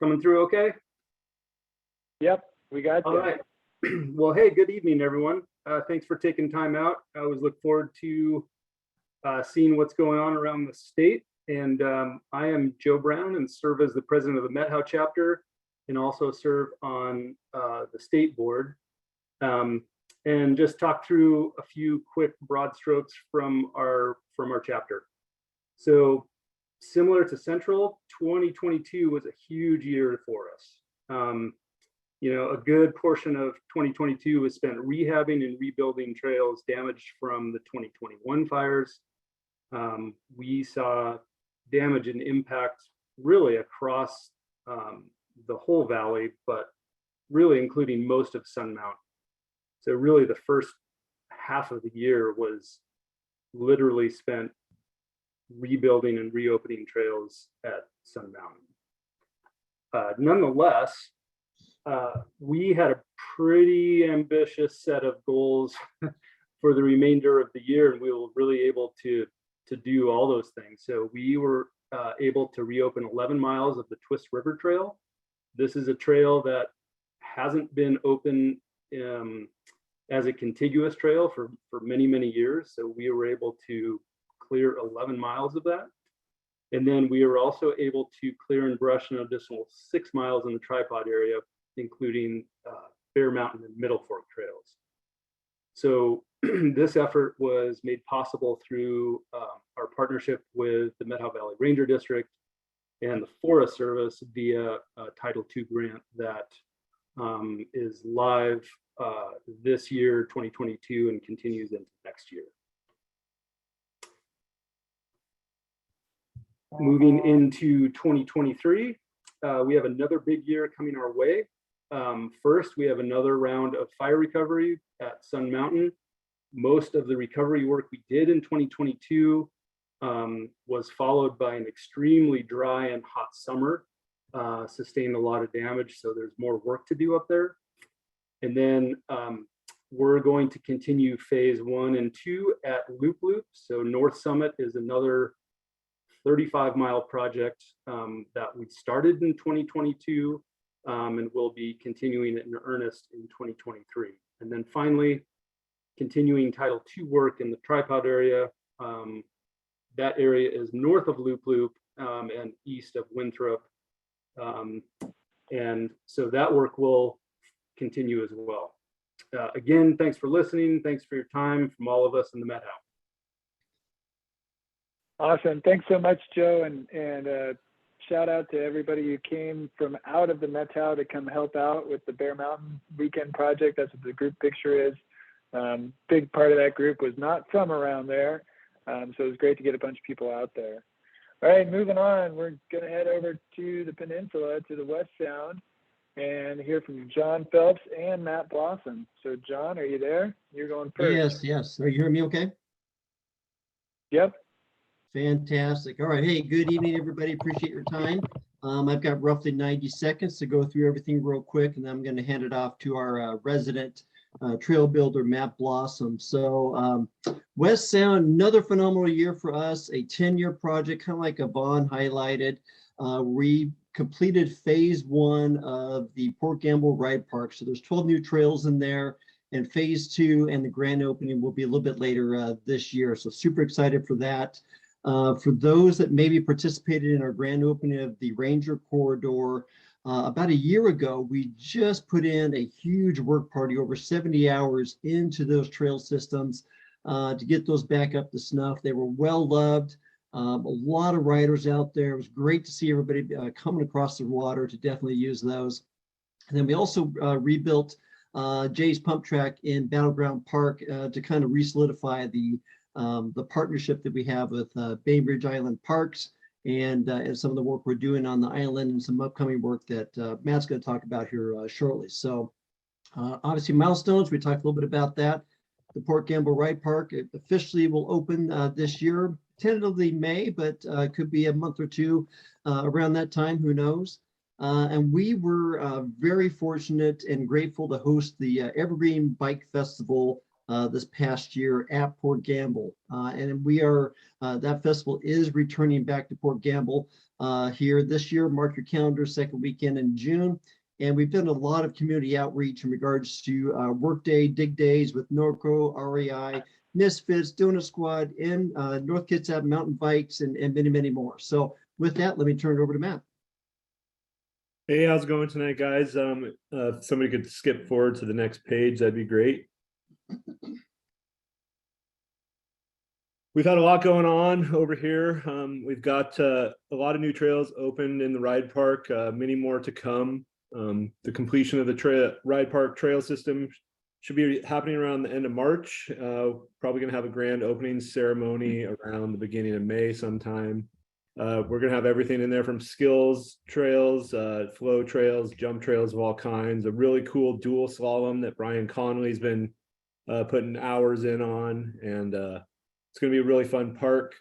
Coming through okay? Yep, we got you. All right. Well, hey, good evening, everyone. Thanks for taking time out. I always look forward to seeing what's going on around the state. And I am Joe Brown and serve as the president of the Methow chapter and also serve on the state board. And just talk through a few quick broad strokes from our chapter. So similar to Central, 2022 was a huge year for us. A good portion of 2022 was spent rehabbing and rebuilding trails damaged from the 2021 fires. We saw damage and impact really across the whole valley, but really including most of Sun Mountain. So really the first half of the year was literally spent rebuilding and reopening trails at Sun Mountain. Nonetheless, we had a pretty ambitious set of goals for the remainder of the year, and we were really able to do all those things. So we were able to reopen 11 miles of the Twist River Trail. This is a trail that hasn't been open as a contiguous trail for many, many years. So we were able to clear 11 miles of that. And then we were also able to clear and brush an additional 6 miles in the tripod area, including Bear Mountain and Middle Fork trails. So this effort was made possible through our partnership with the Methow Valley Ranger District and the Forest Service via a Title II grant that is live this year, 2022, and continues into next year. Moving into 2023, we have another big year coming our way. First, we have another round of fire recovery at Sun Mountain. Most of the recovery work we did in 2022 was followed by an extremely dry and hot summer. sustained a lot of damage. So there's more work to do up there. And then we're going to continue phase 1 and 2 at Loop Loop. So North Summit is another 35-mile project that we started in 2022 and will be continuing it in earnest in 2023. And then finally, continuing Title II work in the tripod area. That area is north of Loop Loop and east of Winthrop. And so that work will continue as well. Again, thanks for listening. Thanks for your time from all of us in the Met House. Awesome. Thanks so much, Joe. And shout out to everybody who came from out of the Methow to come help out with the Bear Mountain Weekend Project. That's what the group picture is. Big part of that group was not from around there. So it was great to get a bunch of people out there. All right, moving on. We're going to head over to the peninsula, to the West Sound, and hear from John Phelps and Matt Blossom. So, John, are you there? You're going first. Yes, yes. Are you hearing me okay? Yep. Fantastic. All right. Hey, good evening, everybody. Appreciate your time. I've got roughly 90 seconds to go through everything real quick, and then I'm going to hand it off to our resident trail builder, Matt Blossom. So West Sound, another phenomenal year for us, a 10-year project, kind of like Yvonne highlighted. We completed phase 1 of the Port Gamble Ride Park. So there's 12 new trails in there, and phase 2 and the grand opening will be a little bit later this year. So super excited for that. For those that maybe participated in our grand opening of the Ranger Corridor, about a year ago, we just put in a huge work party, over 70 hours into those trail systems to get those back up to snuff. They were well loved. A lot of riders out there. It was great to see everybody coming across the water to definitely use those. And then we also rebuilt Jay's Pump Track in Battleground Park to kind of re-solidify the partnership that we have with Bainbridge Island Parks and some of the work we're doing on the island and some upcoming work that Matt's going to talk about here shortly. So obviously milestones, we talked a little bit about that. The Port Gamble Ride Park officially will open this year, tentatively May, but could be a month or two around that time, who knows. And we were very fortunate and grateful to host the Evergreen Bike Festival this past year at Port Gamble. And we are, that festival is returning back to Port Gamble here this year. Mark your calendar, second weekend in June. And we've done a lot of community outreach in regards to workday, dig days with Norco, REI, Misfits, Donut Squad, and North Kitsap Mountain Bikes, and many, many more. So with that, let me turn it over to Matt. Hey, how's it going tonight, guys? If somebody could skip forward to the next page, that'd be great. We've had a lot going on over here. We've got a lot of new trails opened in the ride park, many more to come. The completion of the ride park trail system should be happening around the end of March. Probably going to have a grand opening ceremony around the beginning of May sometime. We're going to have everything in there from skills trails, flow trails, jump trails of all kinds. A really cool dual slalom that Brian Conley's been putting hours in on, and it's going to be a really fun park.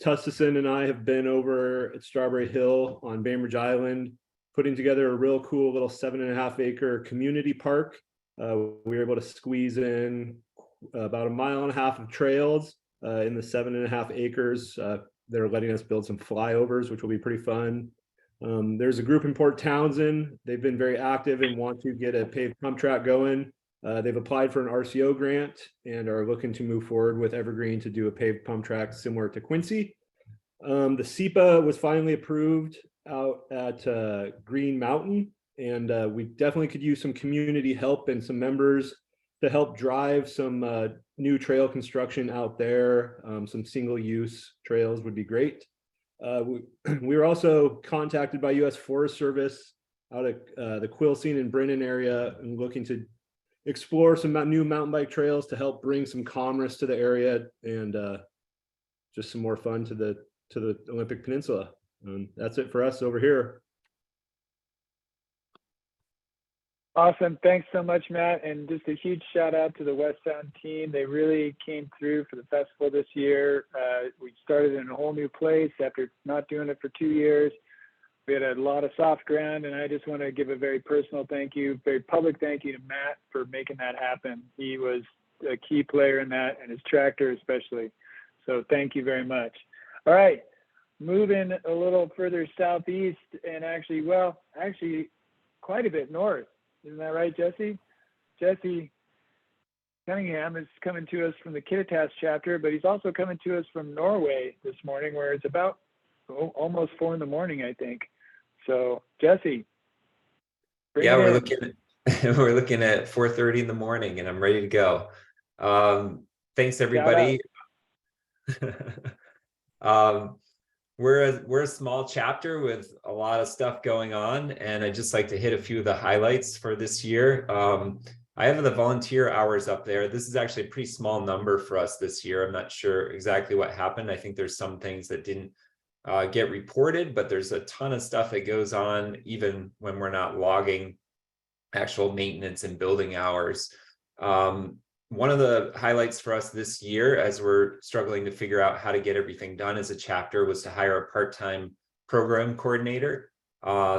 Tustison and I have been over at Strawberry Hill on Bainbridge Island, putting together a real cool little 7.5 acre community park. We were able to squeeze in about 1.5 miles of trails in the 7.5 acres. They're letting us build some flyovers, which will be pretty fun. There's a group in Port Townsend. They've been very active and want to get a paved pump track going. They've applied for an RCO grant and are looking to move forward with Evergreen to do a paved pump track similar to Quincy. The SEPA was finally approved out at Green Mountain, and we definitely could use some community help and some members to help drive some new trail construction out there. Some single-use trails would be great. We were also contacted by U.S. Forest Service out at the Quilcene and Brennan area and looking to explore some new mountain bike trails to help bring some commerce to the area and just some more fun to the Olympic Peninsula. That's it for us over here. Awesome. Thanks so much, Matt. And just a huge shout out to the West Sound team. They really came through for the festival this year. We started in a whole new place after not doing it for 2 years. We had a lot of soft ground, and I just want to give a very personal thank you, very public thank you to Matt for making that happen. He was a key player in that, and his tractor especially. So thank you very much. All right, moving a little further southeast, and actually quite a bit north. Isn't that right, Jesse? Jesse Cunningham is coming to us from the Kittitas chapter, but he's also coming to us from Norway this morning, where it's about almost 4 in the morning, I think. So Jesse, yeah, we're looking at 4:30 in the morning, and I'm ready to go. Thanks everybody. We're a small chapter with a lot of stuff going on, and I'd just like to hit a few of the highlights for this year. I have the volunteer hours up there. This is actually a pretty small number for us this year. I'm not sure exactly what happened. I think there's some things that didn't get reported, but there's a ton of stuff that goes on even when we're not logging actual maintenance and building hours. One of the highlights for us this year, as we're struggling to figure out how to get everything done as a chapter, was to hire a part-time program coordinator.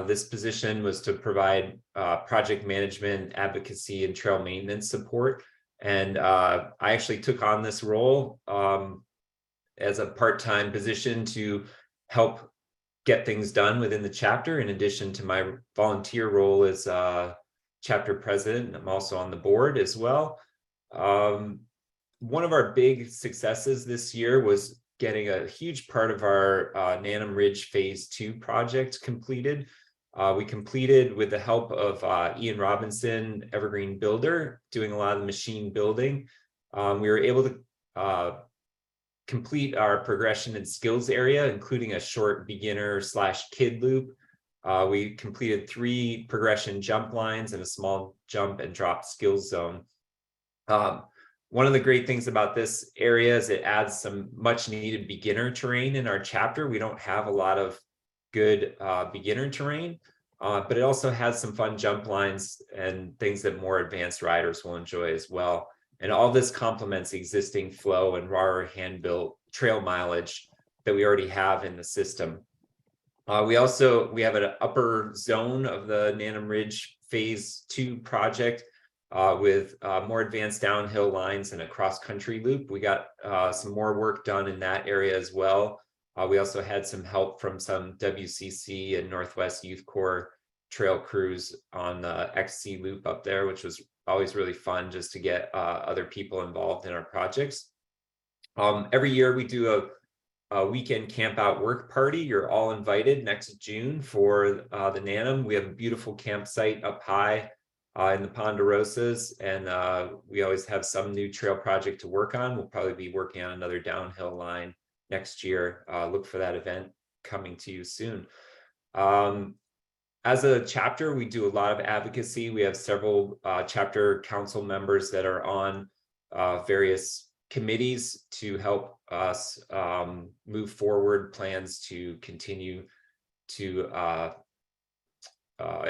This position was to provide project management, advocacy, and trail maintenance support. And I actually took on this role as a part-time position to help get things done within the chapter, in addition to my volunteer role as chapter president. I'm also on the board as well. One of our big successes this year was getting a huge part of our Nanum Ridge Phase 2 project completed. We completed, with the help of Ian Robinson, Evergreen Builder, doing a lot of the machine building. We were able to complete our progression and skills area, including a short beginner/kid loop. We completed 3 progression jump lines and a small jump and drop skills zone. One of the great things about this area is it adds some much needed beginner terrain in our chapter. We don't have a lot of good beginner terrain, but it also has some fun jump lines and things that more advanced riders will enjoy as well. And all this complements existing flow and raw hand-built trail mileage that we already have in the system. We have an upper zone of the Nanum Ridge Phase 2 project with more advanced downhill lines and a cross-country loop. We got some more work done in that area as well. We also had some help from some WCC and Northwest Youth Corps trail crews on the XC loop up there, which was always really fun just to get other people involved in our projects. Every year we do a weekend camp out work party. You're all invited next June for the Nanum. We have a beautiful campsite up high in the Ponderosas, and we always have some new trail project to work on. We'll probably be working on another downhill line next year. Look for that event coming to you soon. As a chapter, we do a lot of advocacy. We have several chapter council members that are on various committees to help us move forward plans to continue to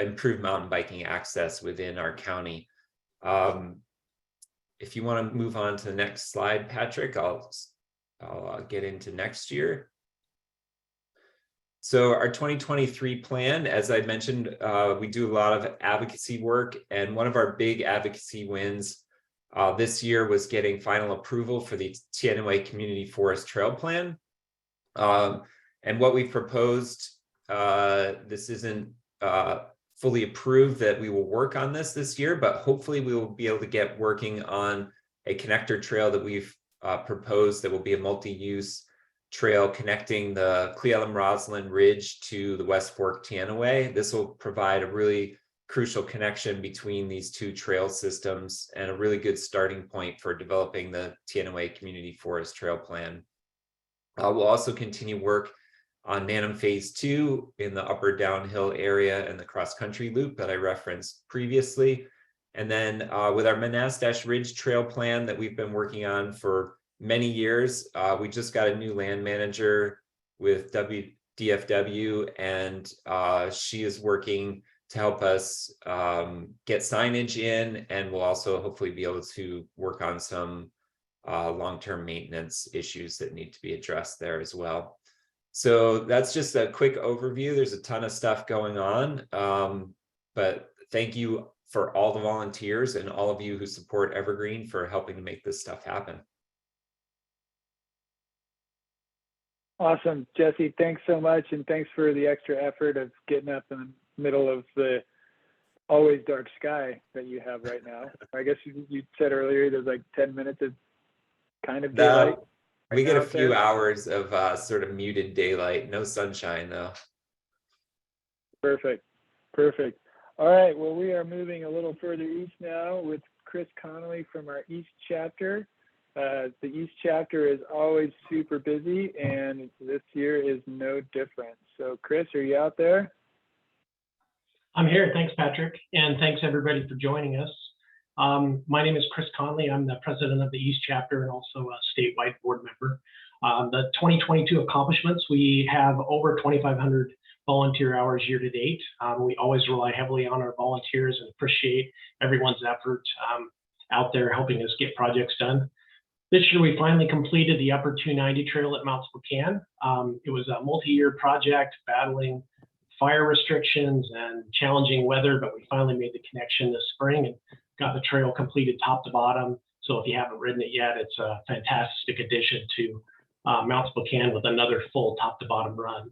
improve mountain biking access within our county. If you want to move on to the next slide, Patrick, I'll get into next year. So our 2023 plan, as I mentioned, we do a lot of advocacy work, and one of our big advocacy wins this year was getting final approval for the Tianaway Community Forest Trail Plan. And what we proposed, this isn't fully approved that we will work on this year, but hopefully we will be able to get working on a connector trail that we've proposed that will be a multi-use trail connecting the Cle Elum Roslyn Ridge to the West Fork Tianaway. This will provide a really crucial connection between these two trail systems and a really good starting point for developing the Tianaway Community Forest Trail Plan. We'll also continue work on Nanum Phase 2 in the upper downhill area and the cross-country loop that I referenced previously. And then with our Manastash Ridge Trail Plan that we've been working on for many years, we just got a new land manager with DFW, and she is working to help us get signage in, and we'll also hopefully be able to work on some long-term maintenance issues that need to be addressed there as well. So that's just a quick overview. There's a ton of stuff going on. But thank you for all the volunteers and all of you who support Evergreen for helping to make this stuff happen. Awesome, Jesse. Thanks so much, and thanks for the extra effort of getting up in the middle of the always dark sky that you have right now. I guess you said earlier there's like 10 minutes of kind of daylight. We get a out few there. hours of sort of muted daylight, no sunshine though. Perfect. Perfect. All right. Well, we are moving a little further east now with Chris Connolly from our East chapter. The East chapter is always super busy, and this year is no different. So, Chris, are you out there? I'm here. Thanks, Patrick. And thanks, everybody, for joining us. My name is Chris Conley. I'm the president of the East chapter and also a statewide board member. The 2022 accomplishments, we have over 2,500 volunteer hours year to date. We always rely heavily on our volunteers and appreciate everyone's effort out there helping us get projects done. This year, we finally completed the Upper 290 Trail at Mount Spokane. It was a multi-year project battling fire restrictions and challenging weather, but we finally made the connection this spring and got the trail completed top to bottom. So if you haven't ridden it yet, it's a fantastic addition to Mount Spokane with another full top to bottom run.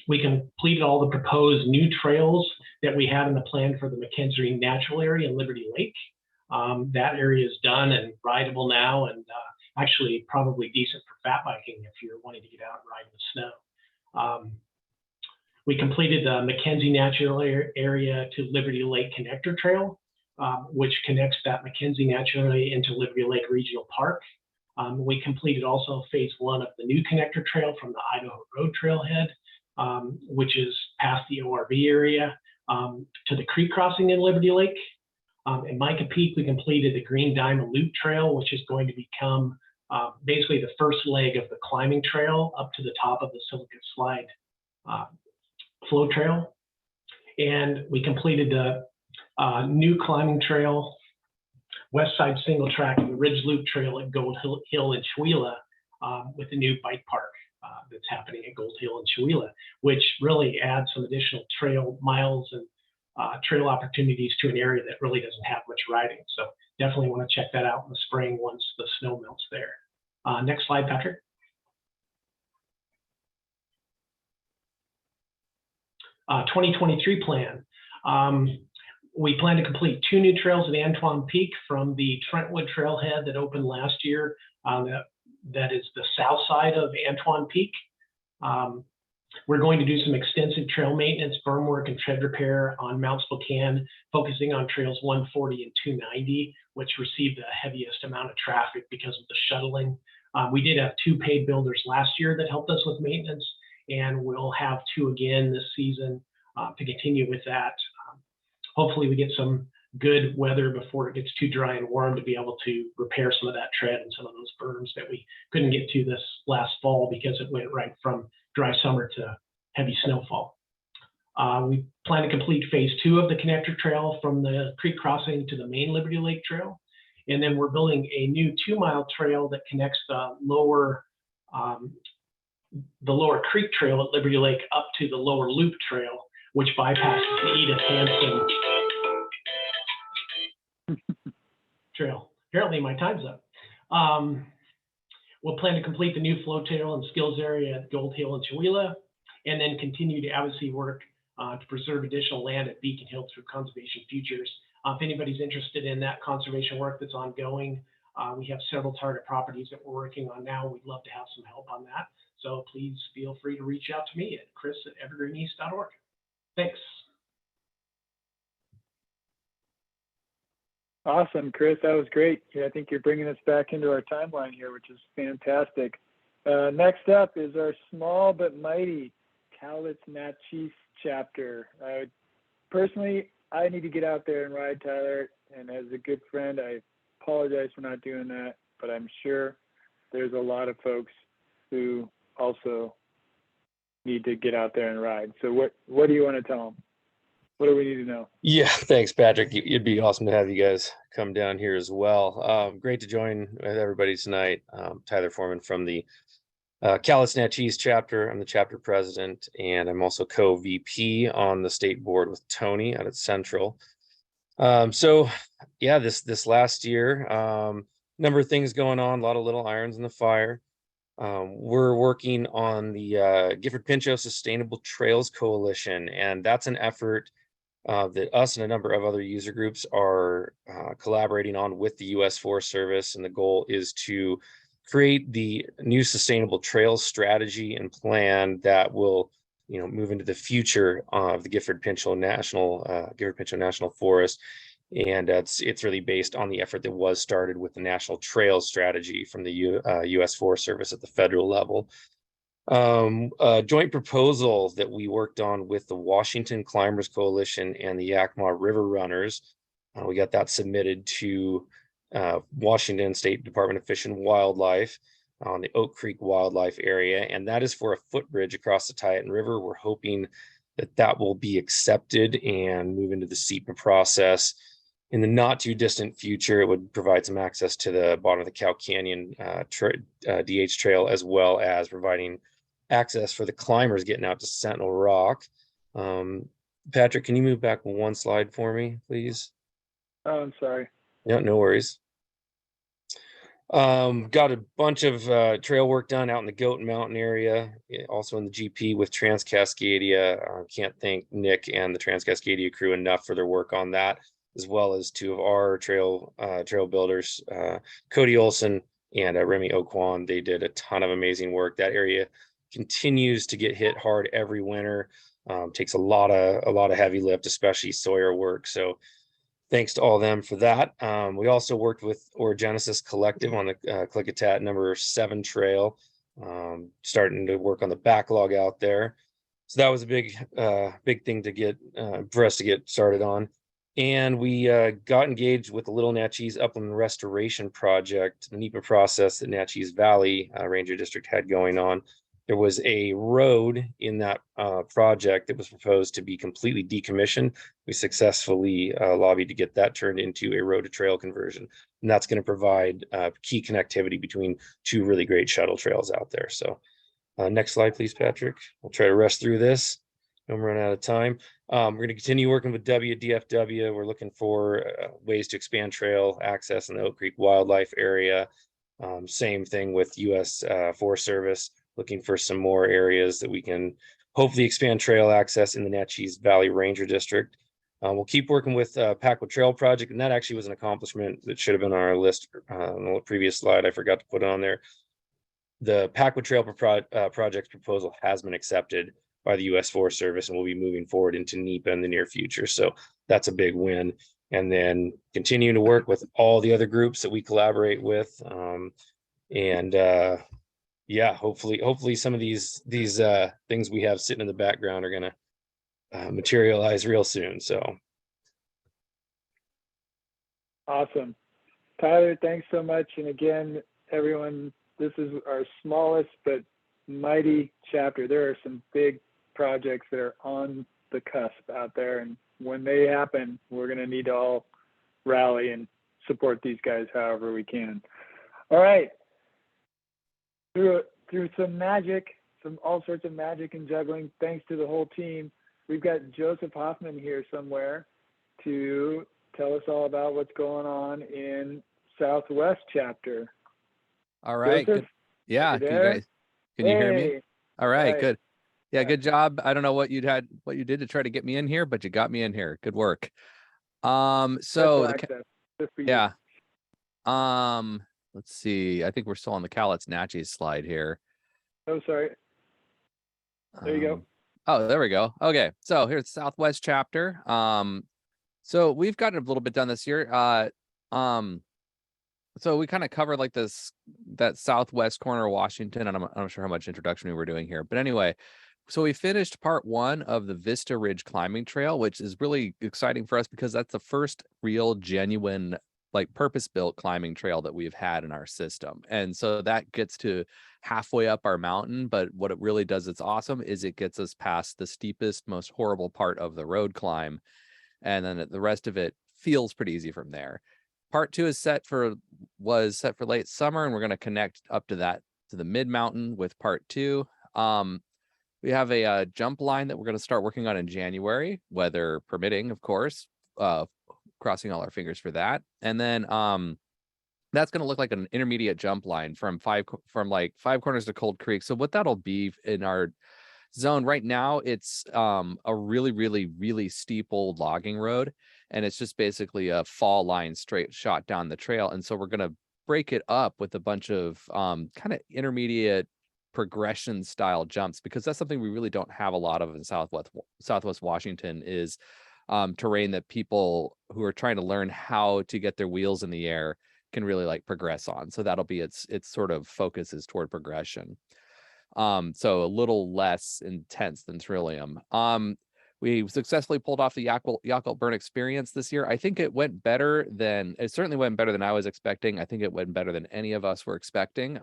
We completed all the proposed new trails that we had in the plan for the McKenzie Natural Area and Liberty Lake. That area is done and rideable now, and actually probably decent for fat biking if you're wanting to get out and ride in the snow. We completed the McKenzie Natural Area to Liberty Lake Connector Trail, which connects that McKenzie Natural Area into Liberty Lake Regional Park. We completed also phase 1 of the new connector trail from the Idaho Road Trailhead, which is past the ORV area, to the creek crossing in Liberty Lake. In Micah Peak, we completed the Green Diamond Loop Trail, which is going to become basically the first leg of the climbing trail up to the top of the Silicate Slide flow trail. And we completed the new climbing trail, West Side Single Track, and the Ridge Loop Trail at Gold Hill in Chewelah with the new bike park that's happening at Gold Hill and Chewelah, which really adds some additional trail miles and trail opportunities to an area that really doesn't have much riding. So definitely want to check that out in the spring once the snow melts there. Next slide, Patrick. Uh, 2023 plan. We plan to complete 2 new trails at Antoine Peak from the Trentwood Trailhead that opened last year. That is the south side of Antoine Peak. We're going to do some extensive trail maintenance, berm work, and tread repair on Mount Spokane, focusing on trails 140 and 290, which received the heaviest amount of traffic because of the shuttling. We did have 2 paid builders last year that helped us with maintenance, and we'll have 2 again this season to continue with that. Hopefully we get some good weather before it gets too dry and warm to be able to repair some of that tread and some of those berms that we couldn't get to this last fall because it went right from dry summer to heavy snowfall. We plan to complete phase 2 of the connector trail from the creek crossing to the main Liberty Lake Trail. And then we're building a new 2-mile trail that connects the lower creek trail at Liberty Lake up to the lower loop trail, which bypasses the Edith Hansen trail. Apparently my time's up. We'll plan to complete the new flow trail and skills area at Gold Hill and Chewelah, and then continue to advocacy work to preserve additional land at Beacon Hill through conservation futures. If anybody's interested in that conservation work that's ongoing, we have several target properties that we're working on now. We'd love to have some help on that. So please feel free to reach out to me at chris@evergreeneast.org. Thanks. Awesome, Chris. That was great. Yeah, I think you're bringing us back into our timeline here, which is fantastic. Next up is our small but mighty Cowlitz-Natchez chapter. Personally, I need to get out there and ride, Tyler. And as a good friend, I apologize for not doing that. But I'm sure there's a lot of folks who also need to get out there and ride. So what do you want to tell them? What do we need to know? Yeah, thanks, Patrick. It'd be awesome to have you guys come down here as well. Great to join with everybody tonight. Tyler Foreman from the Callus Natchez chapter. I'm the chapter president, and I'm also co-VP on the state board with Tony out at Central. So yeah, this last year, number of things going on, a lot of little irons in the fire. We're working on the Gifford Pinchot Sustainable Trails Coalition, and that's an effort that us and a number of other user groups are collaborating on with the U.S. Forest Service, and the goal is to create the new sustainable trails strategy and plan that will, move into the future of the Gifford Pinchot National Forest. And it's really based on the effort that was started with the National Trails Strategy from the U.S. Forest Service at the federal level. A joint proposal that we worked on with the Washington Climbers Coalition and the Yakima River Runners. We got that submitted to Washington State Department of Fish and Wildlife on the Oak Creek Wildlife Area, and that is for a footbridge across the Tieton River. We're hoping that will be accepted and move into the SEPA process in the not too distant future. It would provide some access to the bottom of the Cow Canyon DH trail, as well as providing access for the climbers getting out to Sentinel Rock. Patrick, can you move back one slide for me, please? Oh, I'm sorry. No worries. Got a bunch of trail work done out in the Goat Mountain area, also in the GP with Trans-Cascadia. Can't thank Nick and the Trans-Cascadia crew enough for their work on that, as well as two of our trail builders, Cody Olson and Remy Oquan. They did a ton of amazing work. That area continues to get hit hard every winter. Takes a lot of heavy lift, especially Sawyer work. So thanks to all of them for that. We also worked with Orgenesis Collective on the Klickitat number 7 trail, starting to work on the backlog out there. So that was a big thing to get for us to get started on. And we got engaged with the Little Natchez Upland Restoration Project, the NEPA process that Natchez Valley Ranger District had going on. There was a road in that project that was proposed to be completely decommissioned. We successfully lobbied to get that turned into a road to trail conversion. And that's going to provide key connectivity between 2 really great shuttle trails out there. So next slide, please, Patrick. We'll try to rush through this. I'm running out of time. We're going to continue working with WDFW. We're looking for ways to expand trail access in the Oak Creek Wildlife Area. Same thing with U.S. Forest Service, looking for some more areas that we can hopefully expand trail access in the Natchez Valley Ranger District. We'll keep working with Packwood Trail Project, and that actually was an accomplishment that should have been on our list on the previous slide. I forgot to put it on there. The Packwood Trail Project proposal has been accepted by the U.S. Forest Service, and we'll be moving forward into NEPA in the near future. So that's a big win. And then continuing to work with all the other groups that we collaborate with. Yeah, hopefully some of these things we have sitting in the background are going to materialize real soon. So Awesome. Tyler, thanks so much. And again, everyone, this is our smallest but mighty chapter. There are some big projects that are on the cusp out there. And when they happen, we're going to need to all rally and support these guys however we can. All right. Through some magic, all sorts of magic and juggling, thanks to the whole team, we've got Joseph Hoffman here somewhere to tell us all about what's going on in Southwest chapter. All right. Joseph, good. Yeah. Can you hear me? All right. Good. Yeah. Good job. I don't know what you did to try to get me in here, but you got me in here. Good work. Yeah. Let's see. I think we're still on the Callus Natchez slide here. Oh, sorry. There you go. Oh, there we go. Okay. So here's Southwest chapter. So we've gotten a little bit done this year. So we kind of covered like that southwest corner of Washington, and I'm not sure how much introduction we were doing here, but anyway, so we finished part 1 of the Vista Ridge climbing trail, which is really exciting for us because that's the first real genuine like purpose-built climbing trail that we've had in our system. And so that gets to halfway up our mountain, but what it really does, it's awesome, is it gets us past the steepest, most horrible part of the road climb. And then the rest of it feels pretty easy from there. Part 2 is was set for late summer, and we're going to connect up to to the mid mountain with part 2. We have a jump line that we're going to start working on in January, weather permitting, of course, crossing all our fingers for that. And then that's going to look like an intermediate jump line from like 5 corners to Cold Creek. So what that'll be in our zone right now, it's a really steep old logging road, and it's just basically a fall line straight shot down the trail. And so we're going to break it up with a bunch of kind of intermediate progression style jumps, because that's something we really don't have a lot of in Southwest Washington, is terrain that people who are trying to learn how to get their wheels in the air can really like progress on. So that'll be its sort of focus is toward progression. So a little less intense than Trillium. We successfully pulled off the Yakult Burn experience this year. I think it certainly went better than I was expecting. I think it went better than any of us were expecting.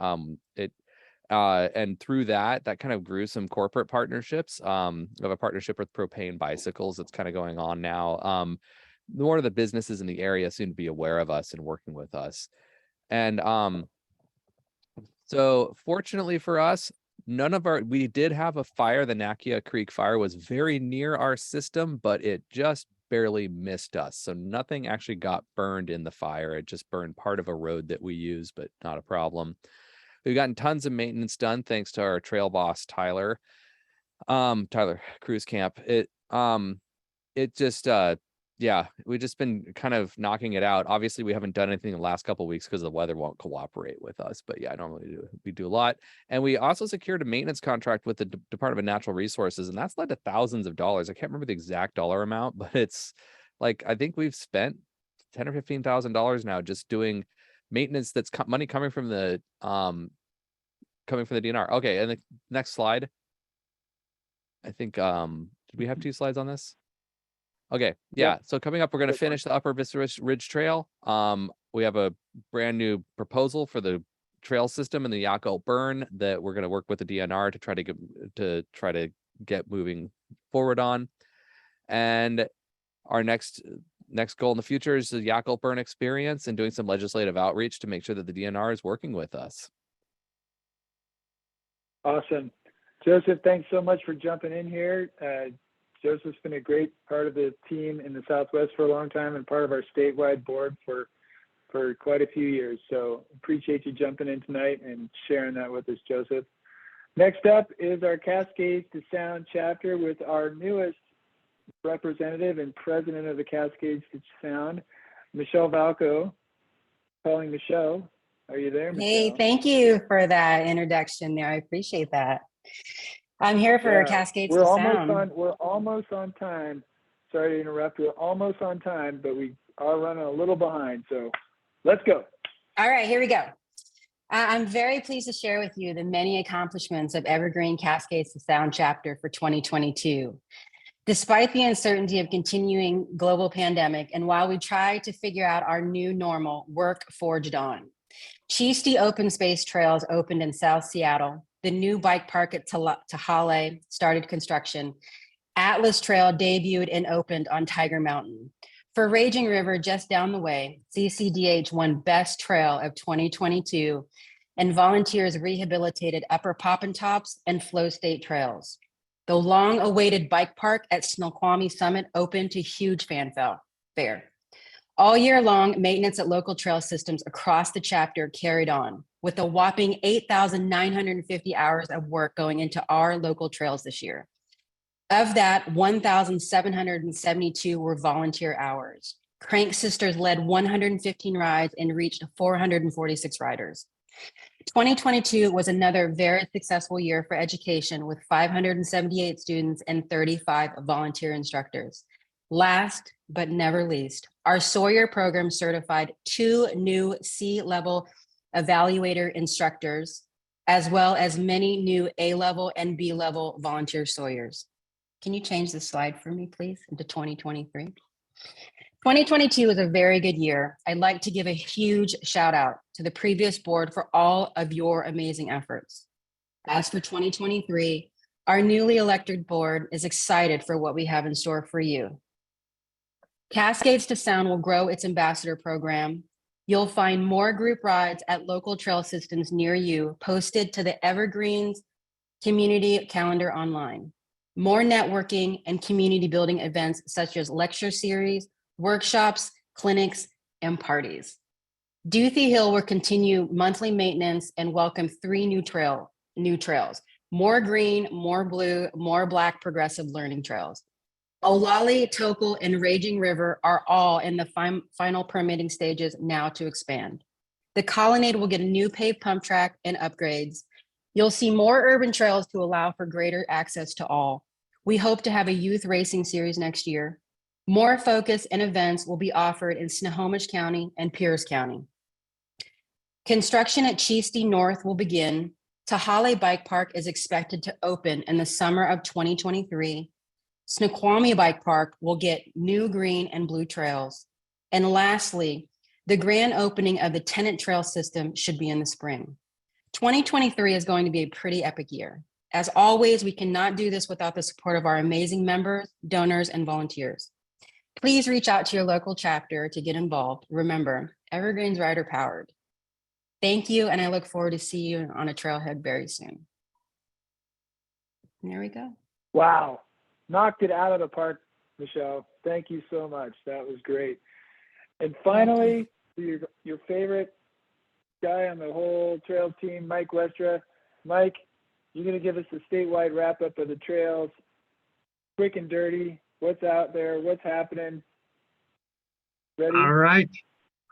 And through that kind of grew some corporate partnerships. We have a partnership with Propane Bicycles that's kind of going on now. More of the businesses in the area seem to be aware of us and working with us. And so fortunately for us, we did have a fire. The Nakia Creek fire was very near our system, but it just barely missed us. So nothing actually got burned in the fire. It just burned part of a road that we use, but not a problem. We've gotten tons of maintenance done thanks to our trail boss, Tyler Cruise Camp. We've just been kind of knocking it out. Obviously, we haven't done anything in the last couple of weeks because the weather won't cooperate with us. But yeah, normally we do a lot. And we also secured a maintenance contract with the Department of Natural Resources, and that's led to thousands of dollars. I can't remember the exact dollar amount, but it's like I think we've spent $10,000 or $15,000 now just doing maintenance. That's money coming from the DNR. Okay, and the next slide. I think did we have 2 slides on this? Okay, yeah. So coming up, we're going to finish the Upper Vista Ridge Trail. We have a brand new proposal for the trail system in the Yakult Burn that we're going to work with the DNR to try to get moving forward on. And our next goal in the future is the Yakult Burn experience and doing some legislative outreach to make sure that the DNR is working with us. Awesome. Joseph, thanks so much for jumping in here. Joseph's been a great part of the team in the Southwest for a long time and part of our statewide board for quite a few years. So appreciate you jumping in tonight and sharing that with us, Joseph. Next up is our Cascades to Sound chapter with our newest representative and president of the Cascades to Sound, Michelle Valco. Calling Michelle. Are you there, Michelle? Hey, thank you for that introduction there. I appreciate that. I'm here for Cascades to Sound. We're almost on time. Sorry to interrupt. We're almost on time, but we are running a little behind. So let's go. All right, here we go. I'm very pleased to share with you the many accomplishments of Evergreen Cascades to Sound chapter for 2022. Despite the uncertainty of continuing global pandemic, and while we try to figure out our new normal, work forged on. Cheesty Open Space Trails opened in South Seattle. The new bike park at Tahale started construction. Atlas Trail debuted and opened on Tiger Mountain. For Raging River, just down the way, CCDH won Best Trail of 2022, and volunteers rehabilitated Upper Poppintops and Flow State Trails. The long-awaited bike park at Snoqualmie Summit opened to huge fanfare. All year long, maintenance at local trail systems across the chapter carried on, with a whopping 8,950 hours of work going into our local trails this year. Of that, 1,772 were volunteer hours. Crank Sisters led 115 rides and reached 446 riders. 2022 was another very successful year for education, with 578 students and 35 volunteer instructors. Last but never least, our Sawyer program certified 2 new C-level evaluator instructors, as well as many new A-level and B-level volunteer Sawyers. Can you change the slide for me, please, into 2023? 2022 was a very good year. I'd like to give a huge shout out to the previous board for all of your amazing efforts. As for 2023, our newly elected board is excited for what we have in store for you. Cascades to Sound will grow its ambassador program, You'll find more group rides at local trail systems near you posted to the Evergreens community calendar online. More networking and community building events such as lecture series, workshops, clinics, and parties. Duthie Hill will continue monthly maintenance and welcome 3 new trails, more green, more blue, more black progressive learning trails. Olali, Tokul, and Raging River are all in the final permitting stages now to expand. The Colonnade will get a new paved pump track and upgrades. You'll see more urban trails to allow for greater access to all. We hope to have a youth racing series next year. More focus and events will be offered in Snohomish County and Pierce County. Construction at Cheesty North will begin. Tahale Bike Park is expected to open in the summer of 2023. Snoqualmie Bike Park will get new green and blue trails. And lastly, the grand opening of the Tenant Trail system should be in the spring. 2023 is going to be a pretty epic year. As always, we cannot do this without the support of our amazing members, donors, and volunteers. Please reach out to your local chapter to get involved. Remember, Evergreen's rider powered. Thank you, and I look forward to see you on a trailhead very soon. And there we go. Wow. Knocked it out of the park, Michelle. Thank you so much. That was great. And finally, your favorite guy on the whole trail team, Mike Westra. Mike, you're going to give us a statewide wrap up of the trails, quick and dirty. What's out there? What's happening? Ready? All right.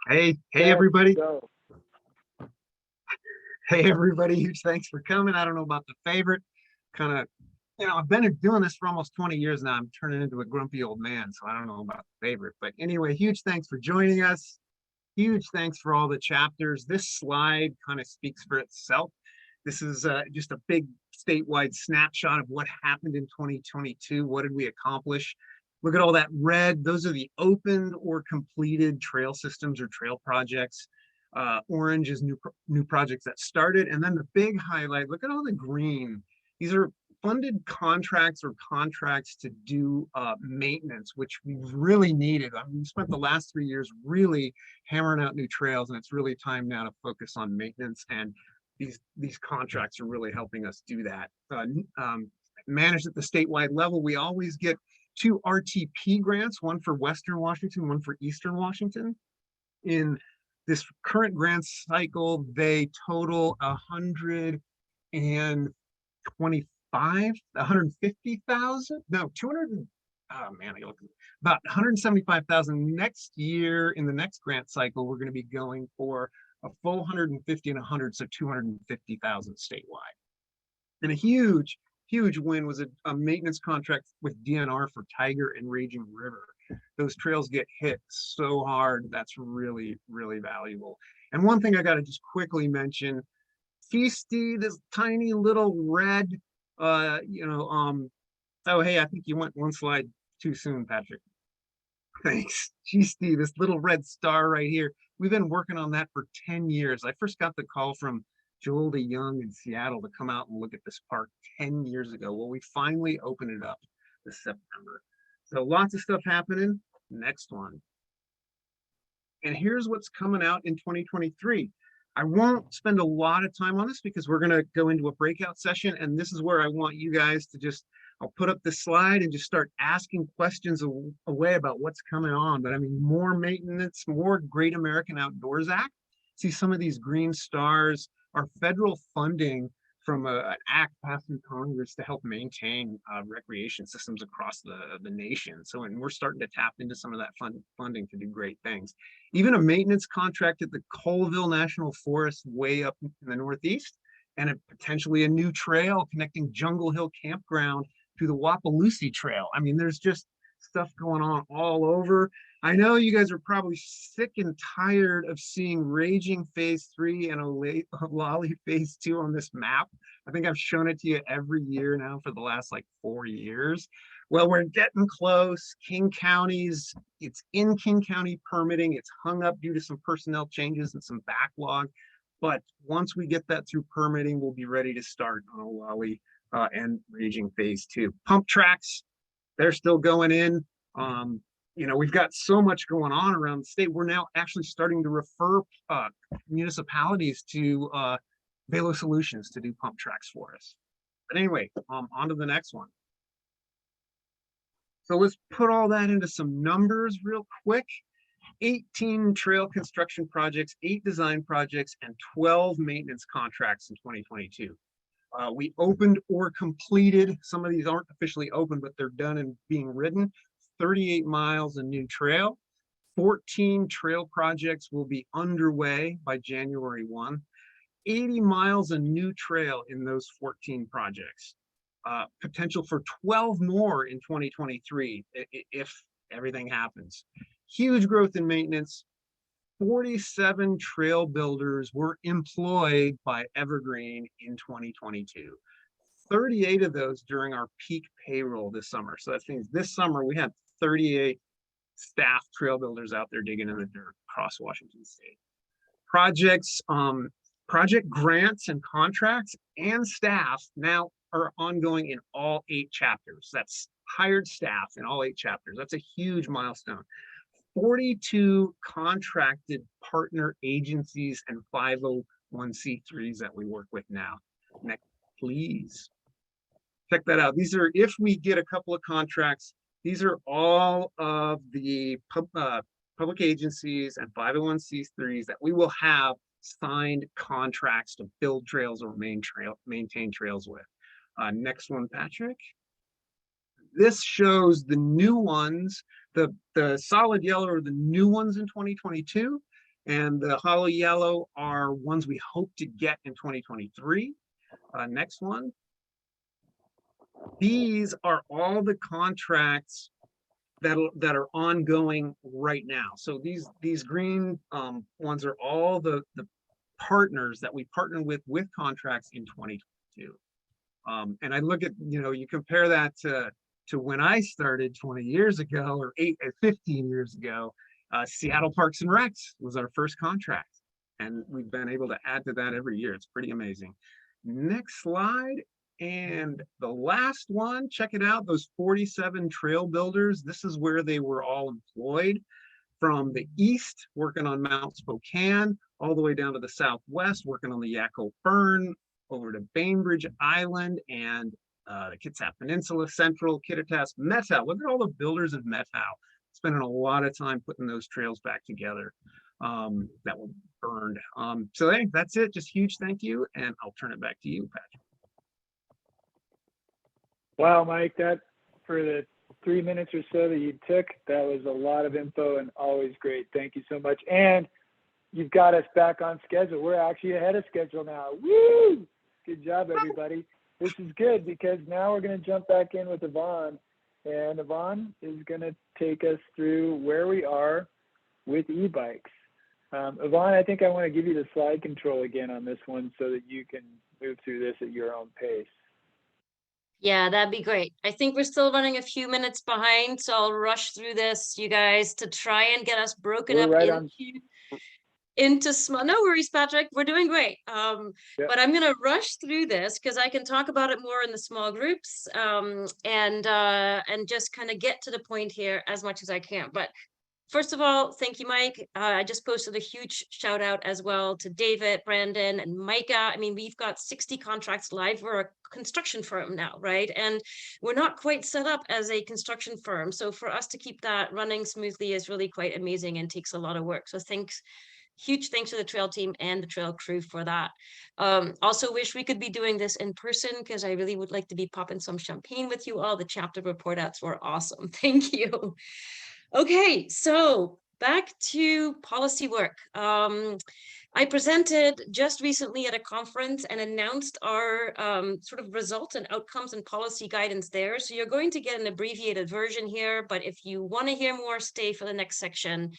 Hey, everybody. Go. Hey, everybody. Huge thanks for coming. I don't know about the favorite. Kind of, I've been doing this for almost 20 years now. I'm turning into a grumpy old man, so I don't know about the favorite. But anyway, huge thanks for joining us. Huge thanks for all the chapters. This slide kind of speaks for itself. This is just a big statewide snapshot of what happened in 2022. What did we accomplish? Look at all that red. Those are the opened or completed trail systems or trail projects. Orange is new projects that started. And then the big highlight, look at all the green. These are funded contracts or contracts to do maintenance, which we've really needed. I mean, we spent the last 3 years really hammering out new trails, and it's really time now to focus on maintenance. And these contracts are really helping us do that. Managed at the statewide level, we always get 2 RTP grants, one for Western Washington, one for Eastern Washington. In this current grant cycle, they total 150,000, no, 200, oh man, I look about 175,000. Next year, in the next grant cycle, we're going to be going for a full 150 and 100, so 250,000 statewide. And a huge win was a maintenance contract with DNR for Tiger and Raging River. Those trails get hit so hard. That's really, really valuable. And one thing I got to just quickly mention, Feasty, this tiny little red, oh, hey, I think you went one slide too soon, Patrick. Thanks. Feasty, this little red star right here. We've been working on that for 10 years. I first got the call from Joel DeYoung in Seattle to come out and look at this park 10 years ago. Well, we finally opened it up this September. So lots of stuff happening. Next one. And here's what's coming out in 2023. I won't spend a lot of time on this because we're going to go into a breakout session. And this is where I want you guys to I'll put up this slide and just start asking questions away about what's coming on. But I mean, more maintenance, more Great American Outdoors Act. See some of these green stars, our federal funding from an act passed in Congress to help maintain recreation systems across the nation. So, and we're starting to tap into some of that funding to do great things. Even a maintenance contract at the Colville National Forest way up in the Northeast, and potentially a new trail connecting Jungle Hill Campground to the Wapaloosie Trail. I mean, there's just stuff going on all over. I know you guys are probably sick and tired of seeing Raging Phase 3 and Olali Phase 2 on this map. I think I've shown it to you every year now for the last 4 years. Well, we're getting close. King County's, it's in King County permitting. It's hung up due to some personnel changes and some backlog. But once we get that through permitting, we'll be ready to start on Olali and Raging Phase 2. Pump tracks, they're still going in. we've got so much going on around the state. We're now actually starting to refer municipalities to Velo Solutions to do pump tracks for us. But anyway, on to the next one. So let's put all that into some numbers real quick. 18 trail construction projects, 8 design projects, and 12 maintenance contracts in 2022. We opened or completed, some of these aren't officially open, but they're done and being ridden, 38 miles of new trail. 14 trail projects will be underway by January 1. 80 miles of new trail in those 14 projects. Potential for 12 more in 2023 if everything happens. Huge growth in maintenance. 47 trail builders were employed by Evergreen in 2022. 38 of those during our peak payroll this summer. So that means this summer we had 38 staff trail builders out there digging in the dirt across Washington State. Projects, project grants and contracts and staff now are ongoing in all 8 chapters. That's hired staff in all 8 chapters. That's a huge milestone. 42 contracted partner agencies and 501c3s that we work with now. Next, please. Check that out. These are, if we get a couple of contracts, these are all of the public agencies and 501c3s that we will have signed contracts to build trails or maintain trails with. Next one, Patrick. This shows the new ones. The solid yellow are the new ones in 2022, and the hollow yellow are ones we hope to get in 2023. Next one. These are all the contracts that are ongoing right now. So these green ones are all the partners that we partner with contracts in 2022. And I look at, you compare that to when I started 20 years ago or 15 years ago. Seattle Parks and Recs was our first contract, and we've been able to add to that every year. It's pretty amazing. Next slide. And the last one, check it out, those 47 trail builders. This is where they were all employed, from the east, working on Mount Spokane, all the way down to the southwest, working on the Yakko Burn, over to Bainbridge Island and the Kitsap Peninsula, Central, Kittitas, Methow. Look at all the builders of Methow, spending a lot of time putting those trails back together that were burned. So hey, that's it. Just huge thank you, and I'll turn it back to you, Patrick. Wow, Mike, that for the 3 minutes or so that you took, that was a lot of info and always great. Thank you so much. And you've got us back on schedule. We're actually ahead of schedule now. Woo! Good job, everybody. This is good because now we're going to jump back in with Yvonne. And Yvonne is going to take us through where we are with e-bikes. Yvonne, I think I want to give you the slide control again on this one so that you can move through this at your own pace. Yeah, that'd be great. I think we're still running a few minutes behind, so I'll rush through this, you guys, to try and get us broken We're up right into small. No worries, Patrick. We're doing great. But I'm gonna rush through this because I can talk about it more in the small groups, and just kind of get to the point here as much as I can. But first of all, thank you, Mike. I just posted a huge shout out as well to David, Brandon, and Micah. I mean, we've got 60 contracts live. We're a construction firm now, right? And we're not quite set up as a construction firm. So for us to keep that running smoothly is really quite amazing and takes a lot of work. So huge thanks to the trail team and the trail crew for that. Also wish we could be doing this in person because I really would like to be popping some champagne with you all. The chapter report outs were awesome. Thank you. Okay, so back to policy work. I presented just recently at a conference and announced our sort of results and outcomes and policy guidance there. So you're going to get an abbreviated version here, but if you want to hear more, stay for the next section